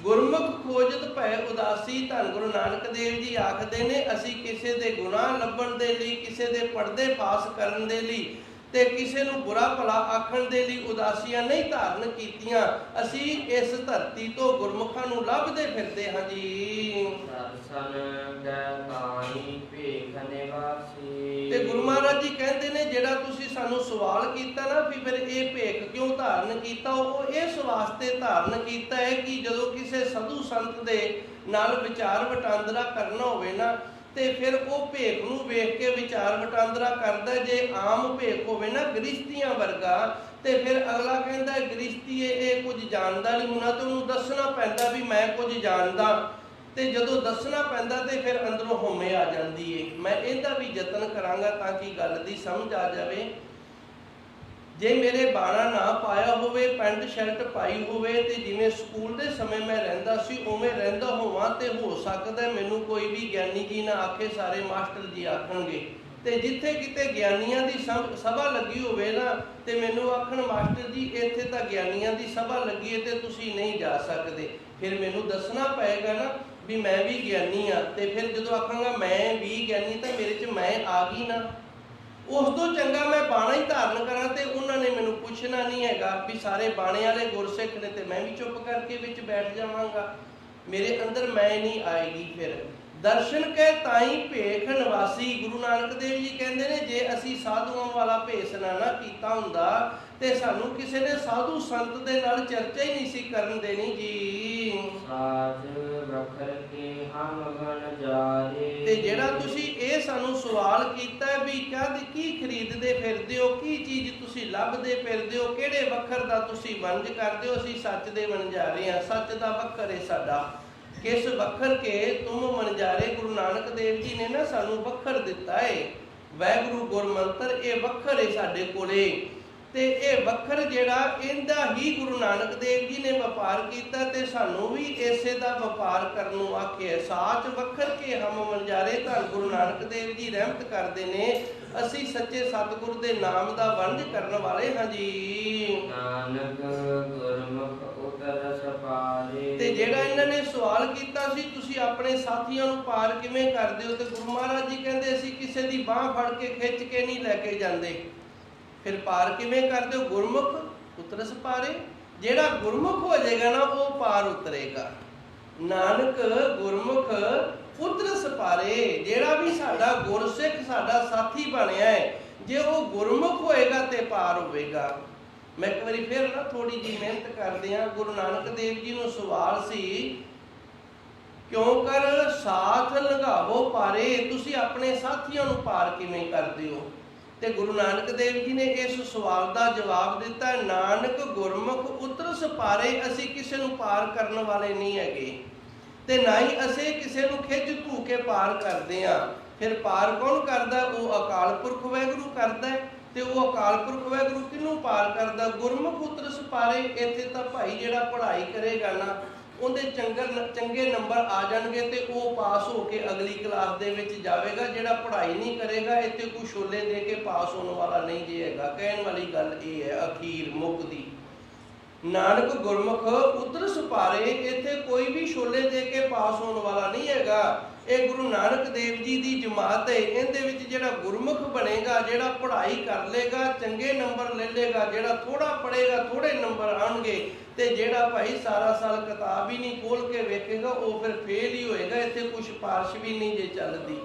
ਗੁਰਮੁਖ ਖੋਜਤ ਭੈ ਉਦਾਸੀ, ਧੰਨ ਗੁਰੂ ਨਾਨਕ ਦੇਵ ਜੀ ਆਖਦੇ ਨੇ ਅਸੀਂ ਕਿਸੇ ਦੇ ਗੁਨਾਹ ਲੱਭਣ ਦੇ ਲਈ, ਕਿਸੇ ਦੇ ਪਰਦੇ ਪਾਸ ਕਰਨ ਦੇ ਲਈ, ਤੇ ਕਿਸੇ ਨੂੰ ਬੁਰਾ ਭਲਾ ਆਖਣ ਦੇ ਲਈ ਉਦਾਸੀਆਂ ਨਹੀਂ ਧਾਰਨ ਕੀਤੀਆਂ। ਅਸੀਂ ਇਸ ਧਰਤੀ ਤੋਂ ਗੁਰਮੁਖਾਂ ਨੂੰ ਲੱਭਦੇ ਫਿਰਦੇ ਹਾਂ ਜੀ। ਤੇ ਗੁਰੂ ਮਹਾਰਾਜ ਜੀ ਕਹਿੰਦੇ ਨੇ ਜਿਹੜਾ ਤੁਸੀਂ ਸਾਨੂੰ ਸਵਾਲ ਕੀਤਾ ਨਾ ਵੀ ਫਿਰ ਇਹ ਭੇਖ ਕਿਉਂ ਧਾਰਨ ਕੀਤਾ, ਉਹ ਇਸ ਵਾਸਤੇ ਧਾਰਨ ਕੀਤਾ ਹੈ ਕਿ ਜਦੋਂ ਕਿਸੇ ਸਾਧੂ ਸੰਤ ਦੇ ਨਾਲ ਵਿਚਾਰ ਵਟਾਂਦਰਾ ਕਰਨਾ ਹੋਵੇ ਨਾ, ਤੇ ਫਿਰ ਉਹ ਭੇਖ ਨੂੰ ਵੇਖ ਕੇ ਵਿਚਾਰ ਵਟਾਂਦਰਾ ਕਰਦਾ। ਜੇ ਆਮ ਭੇਖ ਹੋਵੇ ਨਾ ਗ੍ਰਿਸ਼ਤੀਆਂ ਵਰਗਾ, ਤੇ ਫਿਰ ਅਗਲਾ ਕਹਿੰਦਾ ਗ੍ਰਿਸ਼ਤੀ ਇਹ ਕੁਝ ਜਾਣਦਾ ਨਹੀਂ ਹੋਣਾ, ਤੇ ਉਹਨੂੰ ਦੱਸਣਾ ਪੈਂਦਾ ਵੀ ਮੈਂ ਕੁਝ ਜਾਣਦਾ। ਤੇ ਜਦੋਂ ਦੱਸਣਾ ਪੈਂਦਾ ਤੇ ਫਿਰ ਅੰਦਰੋਂ ਹਉਮੈ ਆ ਜਾਂਦੀ ਏ। ਮੈਂ ਇਹਦਾ ਵੀ ਯਤਨ ਕਰਾਂਗਾ ਤਾਂ ਕਿ ਗੱਲ ਦੀ ਸਮਝ ਆ ਜਾਵੇ। ਜੇ ਮੇਰੇ ਬਾਣਾ ਨਾ ਪਾਇਆ ਹੋਵੇ, ਪੈਂਟ ਸ਼ਰਟ ਪਾਈ ਹੋਵੇ, ਤੇ ਜਿਵੇਂ ਸਕੂਲ ਦੇ ਸਮੇਂ ਮੈਂ ਰਹਿੰਦਾ ਸੀ ਉਵੇਂ ਰਹਿੰਦਾ ਹੋਵਾਂ, ਤੇ ਹੋ ਸਕਦਾ ਮੈਨੂੰ ਕੋਈ ਵੀ ਗਿਆਨੀ ਜੀ ਨਾ ਆਖੇ, ਸਾਰੇ ਮਾਸਟਰ ਜੀ ਆਖਣਗੇ। ਤੇ ਜਿੱਥੇ ਕਿਤੇ ਗਿਆਨੀਆਂ ਦੀ ਸਭਾ ਲੱਗੀ ਹੋਵੇ ਨਾ, ਤੇ ਮੈਨੂੰ ਆਖਣ ਮਾਸਟਰ ਜੀ ਇੱਥੇ ਤਾਂ ਗਿਆਨੀਆਂ ਦੀ ਸਭਾ ਲੱਗੀ ਹੈ ਤੇ ਤੁਸੀਂ ਨਹੀਂ ਜਾ ਸਕਦੇ। ਫਿਰ ਮੈਨੂੰ ਦੱਸਣਾ ਪਏਗਾ ਨਾ ਵੀ ਮੈਂ ਵੀ ਗਿਆਨੀ ਆ। ਤੇ ਫਿਰ ਜਦੋਂ ਆਖਾਂਗਾ ਮੈਂ ਵੀ ਗਿਆਨੀ, ਤਾਂ ਮੇਰੇ 'ਚ ਮੈਂ ਆ ਗਈ ਨਾ। ਉਸ ਤੋਂ ਚੰਗਾ ਮੈਂ ਬਾਣਾ ਹੀ ਧਾਰਨ ਕਰਾਂ, ਤੇ ਉਹਨਾਂ ਨੇ ਮੈਨੂੰ ਪੁੱਛਣਾ ਨਹੀਂ ਹੈਗਾ ਵੀ ਸਾਰੇ ਬਾਣੇ ਵਾਲੇ ਗੁਰਸਿੱਖ ਨੇ, ਤੇ ਮੈਂ ਵੀ ਚੁੱਪ ਕਰਕੇ ਵਿੱਚ ਬੈਠ ਜਾਵਾਂਗਾ। ਮੇਰੇ ਅੰਦਰ ਮੈਂ ਨਹੀਂ ਆਏਗੀ। ਫਿਰ ਦਰਸ਼ਨ ਕੈ ਤਾਈ ਭੇਖ ਨਿਵਾਸੀ। ਗੁਰੂ ਨਾਨਕ ਦੇਵ ਜੀ ਕਹਿੰਦੇ ਨੇ ਜੇ ਅਸੀਂ ਸਾਧੂਆਂ ਵਾਲਾ ਭੇਸ ਨਾ ਕੀਤਾ ਹੁੰਦਾ ਤੇ ਸਾਨੂੰ ਕਿਸੇ ਨੇ ਸਾਧੂ ਸੰਤ ਦੇ ਨਾਲ ਚਰਚਾ ਹੀ ਨਹੀਂ ਸੀ ਕਰਨ ਦੇਣੀ ਜੀ। ਸਾਜ ਵਖਰ ਕੇ ਹਮ ਗਣ ਜਾਰੇ। ਤੇ ਜਿਹੜਾ ਤੁਸੀਂ ਇਹ ਸਾਨੂੰ ਸਵਾਲ ਕੀਤਾ ਵੀ ਕੀ ਖਰੀਦਦੇ ਫਿਰਦੇ ਹੋ, ਕੀ ਚੀਜ਼ ਤੁਸੀਂ ਲੱਭਦੇ ਫਿਰਦੇ ਹੋ, ਕਿਹੜੇ ਵਖਰ ਦਾ ਤੁਸੀਂ ਵਣਜ ਕਰਦੇ ਹੋ, ਅਸੀਂ ਸੱਚ ਦੇ ਵਣਜਾਰੇ ਹਾਂ। ਸੱਚ ਦਾ ਵਖਰ ਹੈ ਸਾਡਾ। ਕਿਸ ਵਖਰ ਕੇ ਤੁਮ ਵਣਜਾਰੇ। ਗੁਰੂ ਨਾਨਕ ਦੇਵ ਜੀ ਨੇ ਨਾ ਸਾਨੂੰ ਵਖਰ ਦਿੱਤਾ ਹੈ। ਵਾਹਿਗੁਰੂ ਗੁਰਮੰਤਰ ਇਹ ਵਖਰ ਹੈ ਸਾਡੇ ਕੋਲੇ। ਤੇ ਇਹ ਵਖਰ ਜਿਹੜਾ ਇਹਦਾ ਹੀ ਗੁਰੂ ਨਾਨਕ ਦੇਵ ਜੀ ਨੇ ਵਪਾਰ ਕੀਤਾ, ਤੇ ਸਾਨੂੰ ਵੀ ਇਸੇ ਦਾ ਵਪਾਰ ਕਰਨ ਨੂੰ ਆਖਿਆ। ਸਾਚ ਵਖਰ ਕੇ ਹਮ ਵਣਜਾਰੇ। ਧੰਨ ਗੁਰੂ ਨਾਨਕ ਦੇਵ ਜੀ ਰਹਿਮਤ ਕਰਦੇ ਨੇ ਅਸੀਂ ਸੱਚੇ ਸਤਿਗੁਰ ਦੇ ਨਾਮ ਦਾ ਵੰਡ ਕਰਨ ਵਾਲੇ ਹਾਂ ਜੀ। ਨਾਨਕ ਗੁਰਮੁਖ ਉਤਰ ਸਪਾਰੇ। ਤੇ ਜਿਹੜਾ ਇਹਨਾਂ ਨੇ ਸਵਾਲ ਕੀਤਾ ਸੀ ਤੁਸੀਂ ਆਪਣੇ ਸਾਥੀਆਂ ਨੂੰ ਪਾਰ ਕਿਵੇਂ ਕਰਦੇ ਹੋ, ਤੇ ਗੁਰੂ ਮਹਾਰਾਜ ਜੀ ਕਹਿੰਦੇ ਅਸੀਂ ਕਿਸੇ ਦੀ ਬਾਹ ਫੜ ਕੇ ਖਿੱਚ ਕੇ ਨਹੀਂ ਲੈ ਕੇ ਜਾਂਦੇ। ਫਿਰ ਪਾਰ ਕਿਵੇਂ ਕਰਦੇ ਹੋ? ਗੁਰਮੁਖ ਉਤਰਸ ਪਾਰੇ। ਜਿਹੜਾ ਗੁਰਮੁਖ ਹੋ ਜਾਏਗਾ ਨਾ ਉਹ ਪਾਰ ਉਤਰੇਗਾ। ਨਾਨਕ ਗੁਰਮੁਖ ਉਤਰਸ ਪਾਰੇ। ਜਿਹੜਾ ਵੀ ਸਾਡਾ ਗੁਰਸਿੱਖ ਸਾਡਾ ਸਾਥੀ ਬਣਿਆ ਹੈ, ਜੇ ਉਹ ਗੁਰਮੁਖ ਹੋਏਗਾ ਤੇ ਪਾਰ ਹੋਵੇਗਾ। ਮੈਂ ਇੱਕ ਵਾਰੀ ਫਿਰ ਨਾ ਥੋੜੀ ਜਿਹੀ ਮਿਹਨਤ ਕਰਦੇ ਹਾਂ। ਗੁਰੂ ਨਾਨਕ ਦੇਵ ਜੀ ਨੂੰ ਸਵਾਲ ਸੀ ਕਿਉਂ ਕਰ ਸਾਥ ਲੰਘਾਵੋ ਪਾਰੇ। ਤੁਸੀਂ ਆਪਣੇ ਸਾਥੀਆਂ ਨੂੰ ਪਾਰ ਕਿਵੇਂ ਕਰਦੇ ਹੋ? ਤੇ ਗੁਰੂ ਨਾਨਕ ਦੇਵ ਜੀ ਨੇ ਇਸ ਸਵਾਲ ਦਾ ਜਵਾਬ ਦਿੱਤਾ ਨਾਨਕ ਗੁਰਮੁਖ ਉਤਰਸ ਪਾਰੇ। ਅਸੀਂ ਕਿਸੇ ਨੂੰ ਪਾਰ ਕਰਨ ਵਾਲੇ ਨਹੀਂ ਹੈਗੇ, ਤੇ ਨਾ ਹੀ ਅਸੀਂ ਕਿਸੇ ਨੂੰ ਖਿੱਚ ਧੂ ਕੇ ਪਾਰ ਕਰਦੇ ਹਾਂ। ਫਿਰ ਪਾਰ ਕੌਣ ਕਰਦਾ? ਉਹ ਅਕਾਲ ਪੁਰਖ ਵਾਹਿਗੁਰੂ ਕਰਦਾ ਹੈ। ਤੇ ਉਹ ਅਕਾਲ ਪੁਰਖ ਵਾਹਿਗੁਰੂ ਕਿਹਨੂੰ ਪਾਰ ਕਰਦਾ? ਗੁਰਮੁਖ ਉਤਰਸ ਪਾਰੇ। ਇੱਥੇ ਤਾਂ ਭਾਈ ਜਿਹੜਾ ਪੜ੍ਹਾਈ ਕਰੇਗਾ ਨਾ ਉਹਦੇ ਚੰਗੇ ਨੰਬਰ ਆ ਜਾਣਗੇ ਤੇ ਉਹ ਪਾਸ ਹੋ ਕੇ ਅਗਲੀ ਕਲਾਸ ਦੇ ਵਿੱਚ ਜਾਵੇਗਾ। ਜਿਹੜਾ ਪੜ੍ਹਾਈ ਨਹੀਂ ਕਰੇਗਾ ਇੱਥੇ ਕੋਈ ਛੋਲੇ ਦੇ ਕੇ ਪਾਸ ਹੋਣ ਵਾਲਾ ਨਹੀਂ ਜੇ ਹੈਗਾ। ਕਹਿਣ ਵਾਲੀ ਗੱਲ ਇਹ ਹੈ ਅਖੀਰ ਮੁੱਕਦੀ। ਨਾਨਕ ਗੁਰਮੁਖ ਉਤਰਸ ਪਾਰੇ। ਇੱਥੇ ਕੋਈ ਵੀ ਛੋਲੇ ਦੇ ਕੇ ਪਾਸ ਹੋਣ ਵਾਲਾ ਨਹੀਂ ਹੈਗਾ। ਇਹ ਗੁਰੂ ਨਾਨਕ ਦੇਵ ਜੀ ਦੀ ਜਮਾਤ ਹੈ। ਇਹਦੇ ਵਿੱਚ ਜਿਹੜਾ ਗੁਰਮੁਖ ਬਣੇਗਾ, ਜਿਹੜਾ ਪੜ੍ਹਾਈ ਕਰ ਲੇਗਾ, ਚੰਗੇ ਨੰਬਰ ਲੈ ਲੇਗਾ। ਜਿਹੜਾ ਥੋੜਾ ਪੜ੍ਹੇਗਾ ਥੋੜੇ ਨੰਬਰ ਆਉਣਗੇ। ਤੇ ਜਿਹੜਾ ਭਾਈ ਸਾਰਾ ਸਾਲ ਕਿਤਾਬ ਹੀ ਨਹੀਂ ਖੋਲ ਕੇ ਵੇਖੇਗਾ ਉਹ ਫਿਰ ਫੇਲ ਹੀ ਹੋਏਗਾ। ਇੱਥੇ ਕੁਛ ਸਿਫਾਰਿਸ਼ ਵੀ ਨਹੀਂ ਜੇ ਚੱਲਦੀ,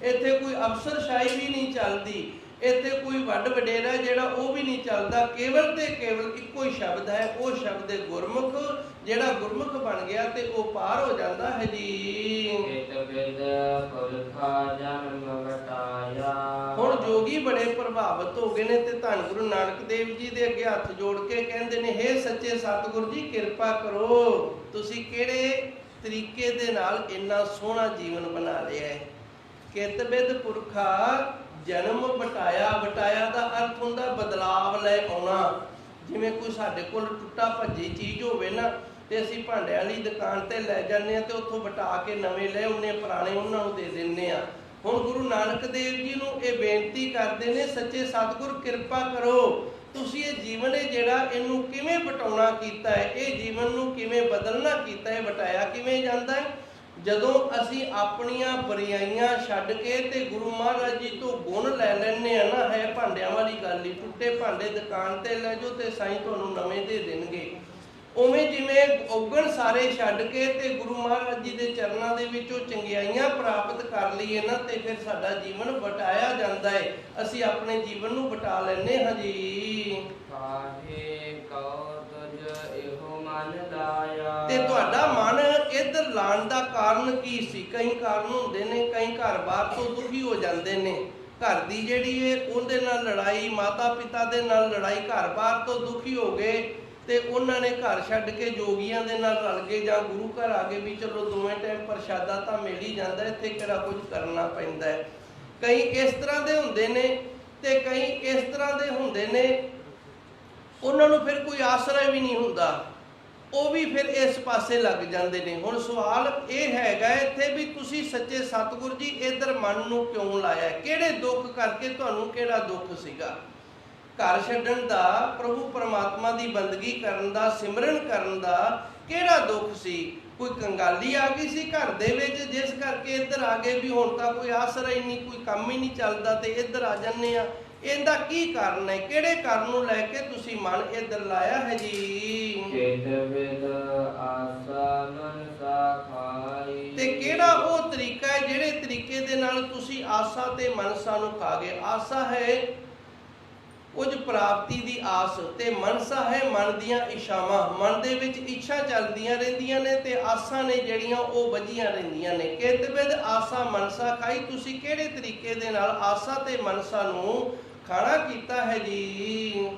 ਇੱਥੇ ਕੋਈ ਅਫਸਰਸ਼ਾਹੀ ਵੀ ਨਹੀਂ ਚੱਲਦੀ, ਇੱਥੇ ਕੋਈ ਵੱਡ ਵਡੇਰਾ ਜਿਹੜਾ ਉਹ ਵੀ ਨਹੀਂ ਚੱਲਦਾ। ਕੇਵਲ ਤੇ ਕੇਵਲ ਇੱਕੋ ਹੀ ਸ਼ਬਦ ਹੈ, ਉਹ ਸ਼ਬਦ ਹੈ ਗੁਰਮੁਖ। ਜਿਹੜਾ ਗੁਰਮੁਖ ਬਣ ਗਿਆ ਤੇ ਉਹ ਪਾਰ ਹੋ ਜਾਂਦਾ ਹੈ ਜੀ। ਹੁਣ ਜੋਗੀ ਬੜੇ ਪ੍ਰਭਾਵਿਤ ਹੋ ਗਏ ਨੇ ਤੇ ਧੰਨ ਗੁਰੂ ਨਾਨਕ ਦੇਵ ਜੀ ਦੇ ਅੱਗੇ ਹੱਥ ਜੋੜ ਕੇ ਕਹਿੰਦੇ ਨੇ ਹੇ ਸੱਚੇ ਸਤਿਗੁਰੂ ਜੀ ਕਿਰਪਾ ਕਰੋ। ਤੁਸੀਂ ਕਿਹੜੇ ਤਰੀਕੇ ਦੇ ਨਾਲ ਇੰਨਾ ਸੋਹਣਾ ਜੀਵਨ ਬਣਾ ਲਿਆ ਹੈ। ਕਿਤਬਿਦ ਪੁਰਖਾ ਜਨਮ ਵਟਾਇਆ। ਵਟਾਇਆ ਦਾ ਅਰਥ ਹੁੰਦਾ ਬਦਲਾਵ ਲੈ ਆਉਣਾ। ਜਿਵੇਂ ਕੋਈ ਸਾਡੇ ਕੋਲ ਟੁੱਟਾ ਭੱਜੀ ਚੀਜ਼ ਹੋਵੇ ਨਾ ਤੇ ਅਸੀਂ ਭਾਂਡਿਆਂ ਵਾਲੀ ਦੁਕਾਨ ਤੇ ਲੈ ਜਾਂਦੇ ਹਾਂ ਤੇ ਉੱਥੋਂ ਵਟਾ ਕੇ ਨਵੇਂ ਲੈ ਆਉਂਦੇ, ਪੁਰਾਣੇ ਉਹਨਾਂ ਨੂੰ ਦੇ ਦਿੰਦੇ ਆ। ਹੁਣ ਗੁਰੂ ਨਾਨਕ ਦੇਵ ਜੀ ਨੂੰ ਇਹ ਬੇਨਤੀ ਕਰਦੇ ਨੇ ਸੱਚੇ ਸਤਿਗੁਰ ਕਿਰਪਾ ਕਰੋ। ਤੁਸੀਂ ਇਹ ਜੀਵਨ ਹੈ ਜਿਹੜਾ ਇਹਨੂੰ ਕਿਵੇਂ ਵਟਾਉਣਾ ਕੀਤਾ ਹੈ, ਇਹ ਜੀਵਨ ਨੂੰ ਕਿਵੇਂ ਬਦਲਣਾ ਕੀਤਾ ਹੈ, ਵਟਾਇਆ ਕਿਵੇਂ ਜਾਂਦਾ ਹੈ? ਜਦੋਂ ਅਸੀਂ ਆਪਣੀਆਂ ਬੁਰਾਈਆਂ ਛੱਡ ਕੇ ਤੇ ਗੁਰੂ ਮਹਾਰਾਜ ਜੀ ਤੋਂ ਗੁਣ ਲੈ ਲੈਂਦੇ ਆ ਨਾ, ਹੈ ਭਾਂਡਿਆਂ ਵਾਲੀ ਗੱਲ ਹੀ। ਟੁੱਟੇ ਭਾਂਡੇ ਦੁਕਾਨ ਤੇ ਲੈ ਜਾਓ ਤੇ ਸਾਈਂ ਤੁਹਾਨੂੰ ਨਵੇਂ ਦੇ ਦੇਣਗੇ। ਉਵੇਂ ਜਿਵੇਂ ਔਗਣ ਸਾਰੇ ਛੱਡ ਕੇ ਤੇ ਗੁਰੂ ਮਹਾਰਾਜ ਜੀ ਦੇ ਚਰਨਾਂ ਦੇ ਵਿੱਚੋਂ ਚੰਗਿਆਈਆਂ ਪ੍ਰਾਪਤ ਕਰ ਲਈਏ ਨਾ ਤੇ ਫਿਰ ਸਾਡਾ ਜੀਵਨ ਵਟਾਇਆ ਜਾਂਦਾ ਹੈ। ਅਸੀਂ ਆਪਣੇ ਜੀਵਨ ਨੂੰ ਵਟਾ ਲੈਂਦੇ ਹਾਂ ਜੀ। ਕਾਹੇ ਕਉ ਤੁਝ ਇਹੋ ਮਨ ਲਾਇਆ। ਤੇ ਤੁਹਾਡਾ ਮਨ ਇੱਧਰ ਲਾਣ ਦਾ ਕਾਰਨ ਕੀ ਸੀ? ਕਈ ਕਾਰਨ ਹੁੰਦੇ ਨੇ, ਕਈ ਘਰ-ਬਾਰ ਤੋਂ ਦੁਖੀ ਹੋ ਜਾਂਦੇ ਨੇ, ਘਰ ਦੀ ਜਿਹੜੀ ਹੈ ਉਹਦੇ ਨਾਲ ਲੜਾਈ, ਮਾਤਾ ਪਿਤਾ ਦੇ ਨਾਲ ਲੜਾਈ, ਘਰ-ਬਾਰ ਤੋਂ ਦੁਖੀ ਹੋ ਗਏ ਤੇ ਉਹਨਾਂ ਨੇ ਘਰ ਛੱਡ ਕੇ ਜੋਗੀਆਂ ਦੇ ਨਾਲ ਰਲ ਗਏ ਜਾਂ ਗੁਰੂ ਘਰ ਆ ਗਏ ਵੀ ਚਲੋ ਦੋਵੇਂ ਟਾਈਮ ਪ੍ਰਸ਼ਾਦਾ ਤਾਂ ਮਿਲ ਹੀ ਜਾਂਦਾ, ਇੱਥੇ ਕਿਹੜਾ ਕੁਝ ਕਰਨਾ ਪੈਂਦਾ ਹੈ। ਕਈ ਇਸ ਤਰ੍ਹਾਂ ਦੇ ਹੁੰਦੇ ਨੇ ਤੇ ਕਈ ਇਸ ਤਰ੍ਹਾਂ ਦੇ ਹੁੰਦੇ ਨੇ ਉਹਨਾਂ ਨੂੰ ਫਿਰ ਕੋਈ ਆਸਰਾ ਵੀ ਨਹੀਂ ਹੁੰਦਾ, ਉਹ ਵੀ ਫਿਰ ਇਸ ਪਾਸੇ ਲੱਗ ਜਾਂਦੇ ਨੇ। ਹੁਣ ਸਵਾਲ ਇਹ ਹੈਗਾ ਇੱਥੇ ਵੀ ਤੁਸੀਂ ਸੱਚੇ ਸਤਿਗੁਰ ਜੀ ਇੱਧਰ ਮਨ ਨੂੰ ਕਿਉਂ ਲਾਇਆ? ਕਿਹੜੇ ਦੁੱਖ ਕਰਕੇ? ਤੁਹਾਨੂੰ ਕਿਹੜਾ ਦੁੱਖ ਸੀਗਾ? ਘਰ ਛੱਡਣ ਦਾ, ਪ੍ਰਭੂ ਪਰਮਾਤਮਾ ਦੀ ਬੰਦਗੀ ਕਰਨ ਦਾ, ਸਿਮਰਨ ਕਰਨ ਦਾ ਕਿਹੜਾ ਦੁੱਖ ਸੀ? ਕੋਈ ਕੰਗਾਲੀ ਆ ਗਈ ਸੀ ਘਰ ਦੇ ਵਿੱਚ ਜਿਸ ਕਰਕੇ ਇੱਧਰ ਆ ਗਏ ਵੀ ਹੁਣ ਤਾਂ ਕੋਈ ਆਸਰਾ ਹੀ ਨਹੀਂ, ਕੋਈ ਕੰਮ ਹੀ ਨਹੀਂ ਚੱਲਦਾ ਤੇ ਇੱਧਰ ਆ ਜਾਂਦੇ ਆ? ਇਹਦਾ ਕੀ ਕਾਰਨ ਹੈ? ਕਿਹੜੇ ਕਾਰਨ ਨੂੰ ਲੈ ਕੇ ਤੁਸੀਂ ਮਨ ਇੱਧਰ ਲਾਇਆ ਹੈ ਜੀ? ਤੇ ਕਿਹੜਾ ਉਹ ਤਰੀਕਾ ਹੈ ਜਿਹੜੇ ਤਰੀਕੇ ਦੇ ਨਾਲ ਤੁਸੀਂ ਆਸਾ ਤੇ ਮਨਸਾ ਨੂੰ ਖਾ ਗਏ? ਆਸਾ ਹੈ ਕੁਝ ਪ੍ਰਾਪਤੀ ਦੀ ਆਸ ਤੇ ਮਨਸਾ ਹੈ ਮਨ ਦੀਆਂ ਇੱਛਾਵਾਂ। ਮਨ ਦੇ ਵਿੱਚ ਇੱਛਾ ਚੱਲਦੀਆਂ ਰਹਿੰਦੀਆਂ ਨੇ ਤੇ ਆਸਾਂ ਨੇ ਜਿਹੜੀਆਂ ਉਹ ਵੱਜੀਆਂ ਰਹਿੰਦੀਆਂ ਨੇ। ਕਿਤਬਿਦ ਆਸਾ ਮਨਸਾ ਖਾਈ। ਤੁਸੀਂ ਕਿਹੜੇ ਤਰੀਕੇ ਦੇ ਨਾਲ ਆਸਾ ਤੇ ਮਨਸਾ ਨੂੰ ਖਾਣਾ ਕੀਤਾ ਹੈ ਜੀ?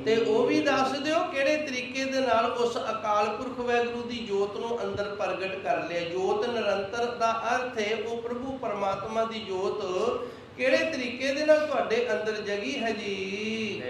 ਤੇ ਉਹ ਵੀ ਦੱਸ ਦਿਓ ਕਿਹੜੇ ਤਰੀਕੇ ਦੇ ਨਾਲ ਉਸ ਅਕਾਲ ਪੁਰਖ ਵਾਹਿਗੁਰੂ ਦੀ ਜੋਤ ਨੂੰ ਅੰਦਰ ਪ੍ਰਗਟ ਕਰ ਲਿਆ। ਜੋਤ ਨਿਰੰਤਰ ਦਾ ਅਰਥ ਹੈ ਉਹ ਪ੍ਰਭੂ ਪਰਮਾਤਮਾ ਦੀ ਜੋਤ ਕਿਹੜੇ ਤਰੀਕੇ ਦੇ ਨਾਲ ਤੁਹਾਡੇ ਅੰਦਰ ਜਗੀ ਹੈ ਜੀ?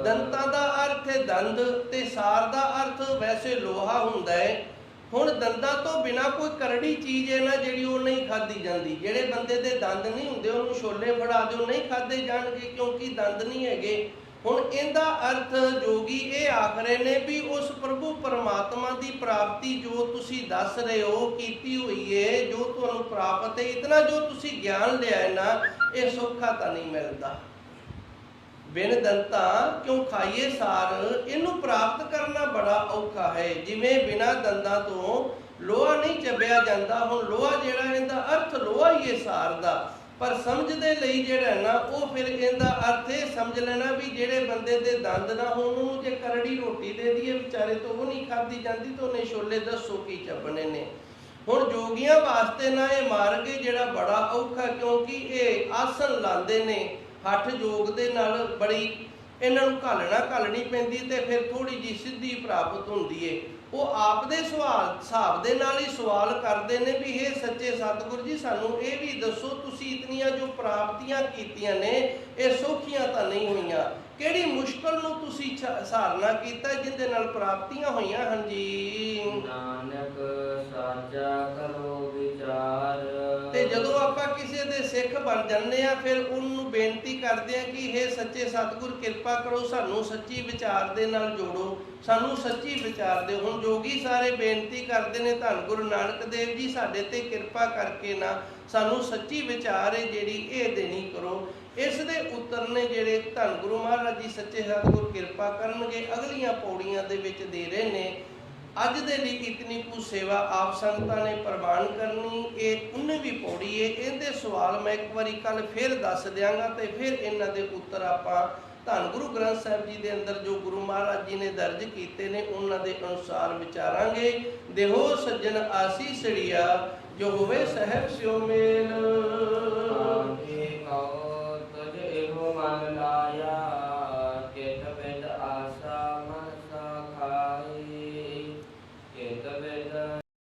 ਦੰਤਾਂ ਦਾ ਅਰਥ ਹੈ ਦੰਦ ਤੇ ਸਾਰ ਦਾ ਅਰਥ ਵੈਸੇ ਲੋਹਾ ਹੁੰਦਾ ਹੈ। ਹੁਣ ਦੰਦਾਂ ਤੋਂ ਬਿਨਾ ਕੋਈ ਕਰੜੀ ਚੀਜ਼ ਹੈ ਨਾ ਜਿਹੜੀ ਉਹ ਨਹੀਂ ਖਾਧੀ ਜਾਂਦੀ। ਜਿਹੜੇ ਬੰਦੇ ਦੇ ਦੰਦ ਨਹੀਂ ਹੁੰਦੇ ਉਹਨੂੰ ਛੋਲੇ ਫੜਾ ਦਿਓ ਨਹੀਂ ਖਾਧੇ ਜਾਣਗੇ ਕਿਉਂਕਿ ਦੰਦ ਨਹੀਂ ਹੈਗੇ। ਹੁਣ ਇਹਦਾ ਅਰਥ ਜੋਗੀ ਇਹ ਆਖ ਰਹੇ ਨੇ ਵੀ ਉਸ ਪ੍ਰਭੂ ਪਰਮਾਤਮਾ ਦੀ ਪ੍ਰਾਪਤੀ ਜੋ ਤੁਸੀਂ ਦੱਸ ਰਹੇ ਹੋ ਕੀਤੀ ਹੋਈ ਹੈ, ਜੋ ਤੁਹਾਨੂੰ ਪ੍ਰਾਪਤ ਹੈ, ਇਤਨਾ ਜੋ ਤੁਸੀਂ ਗਿਆਨ ਲਿਆ ਹੈ ਨਾ, ਇਹ ਸੌਖਾ ਤਾਂ ਨਹੀਂ ਮਿਲਦਾ। ਬਿਨ ਦੰਤਾ ਕਿਉਂ ਖਾਈਏ ਸਾਰ, ਇਹਨੂੰ ਪ੍ਰਾਪਤ ਕਰਨਾ ਬੜਾ ਔਖਾ ਹੈ। ਜਿਵੇਂ ਬਿਨਾਂ ਦੰਦਾਂ ਤੋਂ ਲੋਹਾ ਨਹੀਂ ਚੱਬਿਆ ਜਾਂਦਾ। ਹੁਣ ਲੋਹਾ ਜਿਹੜਾ ਇਹਦਾ ਅਰਥ ਲੋਹਾ ਹੀ ਹੈ ਸਾਰ ਦਾ, ਪਰ ਸਮਝ ਦੇ ਲਈ ਜਿਹੜਾ ਨਾ ਉਹ ਫਿਰ ਇਹਦਾ ਅਰਥ ਇਹ ਸਮਝ ਲੈਣਾ ਵੀ ਜਿਹੜੇ ਬੰਦੇ ਦੇ ਦੰਦ ਨਾ ਹੋਣ ਉਹਨੂੰ ਜੇ ਕਰੜੀ ਰੋਟੀ ਦੇ ਦਈਏ ਵਿਚਾਰੇ ਤੋਂ ਉਹ ਨਹੀਂ ਖਾਧੀ ਜਾਂਦੀ ਤਾਂ ਉਹਨੇ ਛੋਲੇ ਦੱਸੋ ਕੀ ਚੱਬਣੇ ਨੇ। ਹੁਣ ਜੋਗੀਆਂ ਵਾਸਤੇ ਨਾ ਇਹ ਮਾਰਗ ਜਿਹੜਾ ਬੜਾ ਔਖਾ ਕਿਉਂਕਿ ਇਹ ਆਸਨ ਲਾਉਂਦੇ ਨੇ ਹੱਠ ਯੋਗ ਦੇ ਨਾਲ, ਬੜੀ ਇਹਨਾਂ ਨੂੰ ਘਾਲਣੀ ਪੈਂਦੀ ਤੇ ਫਿਰ ਥੋੜੀ ਜਿਹੀ ਸਿੱਧੀ ਪ੍ਰਾਪਤ ਹੁੰਦੀ ਏ। ਉਹ ਆਪ ਦੇ ਹਿਸਾਬ ਦੇ ਨਾਲ ਹੀ ਸਵਾਲ ਕਰਦੇ ਨੇ ਵੀ ਇਹ ਸੱਚੇ ਸਤਿਗੁਰ ਜੀ ਸਾਨੂੰ ਇਹ ਵੀ ਦੱਸੋ ਤੁਸੀਂ ਇਤਨੀਆਂ ਜੋ ਪ੍ਰਾਪਤੀਆਂ ਕੀਤੀਆਂ ਨੇ ਇਹ ਸੌਖੀਆਂ ਤਾਂ ਨਹੀਂ ਹੋਈਆਂ। ਕਿਹੜੀ ਮੁਸ਼ਕਲ ਨੂੰ ਤੁਸੀਂ ਸਹਾਰਨਾ ਕੀਤਾ ਜਿਹਦੇ ਨਾਲ ਪ੍ਰਾਪਤੀਆਂ ਹੋਈਆਂ ਹਨ ਜੀ? ਨਾਨਕ ਸਾਚਾ ਕਰੋ ਵਿਚਾਰ। ਤੇ ਜਦੋਂ ਆਪਾਂ ਕਿਸੇ ਦੇ ਸਿੱਖ ਬਣ ਜਾਂਦੇ ਆ ਫਿਰ ਉਹਨੂੰ ਬੇਨਤੀ ਕਰਦੇ ਆ ਕਿ ਇਹ ਸੱਚੇ ਸਤਿਗੁਰ ਕਿਰਪਾ ਕਰੋ ਸਾਨੂੰ ਸੱਚੀ ਵਿਚਾਰ ਦੇ ਨਾਲ ਜੋੜੋ, ਸਾਨੂੰ ਸੱਚੀ ਵਿਚਾਰ ਦਿਓ। ਹੁਣ ਜੋਗੀ ਸਾਰੇ ਬੇਨਤੀ ਕਰਦੇ ਨੇ ਧੰਨ ਗੁਰੂ ਨਾਨਕ ਦੇਵ ਜੀ ਸਾਡੇ ਤੇ ਕਿਰਪਾ ਕਰਕੇ ਨਾ ਸਾਨੂੰ ਸੱਚੀ ਵਿਚਾਰ ਹੈ ਜਿਹੜੀ ਇਹ ਦੇਣੀ ਕਰੋ। ਇਸ ਦੇ ਉੱਤਰ ਨੇ ਜਿਹੜੇ ਧੰਨ ਗੁਰੂ ਮਹਾਰਾਜ ਜੀ ਸੱਚੇ ਸਤਿਗੁਰ ਕਿਰਪਾ ਕਰਨਗੇ ਅਗਲੀਆਂ ਪੌੜੀਆਂ ਦੇ ਵਿੱਚ ਦੇ ਰਹੇ ਨੇ। ਅੱਜ ਦੇ ਲਈ ਇਤਨੀ ਕੁ ਸੇਵਾ ਆਪ ਸੰਗਤਾਂ ਨੇ ਪ੍ਰਵਾਨ ਕਰਨੀ। ਇਹ 19ਵੀਂ ਪੌੜੀ ਹੈ। ਇਹਦੇ ਸਵਾਲ ਮੈਂ ਇੱਕ ਵਾਰੀ ਕੱਲ ਫਿਰ ਦੱਸ ਦਿਆਂਗਾ ਤੇ ਫਿਰ ਇਹਨਾਂ ਦੇ ਉੱਤਰ ਆਪਾਂ ਧੰਨ ਗੁਰੂ ਗ੍ਰੰਥ ਸਾਹਿਬ ਜੀ ਦੇ ਅੰਦਰ ਜੋ ਗੁਰੂ ਮਹਾਰਾਜ ਜੀ ਨੇ ਦਰਜ ਕੀਤੇ ਨੇ ਉਹਨਾਂ ਦੇ ਅਨੁਸਾਰ ਵਿਚਾਰਾਂਗੇ। ਦੇਹੋ ਸੱਜਣ ਆਸੀਸੜੀਆ ਜੋ ਹੋਵੇ ਸਹਿਬ ਸਿਓ ਮੇਲ।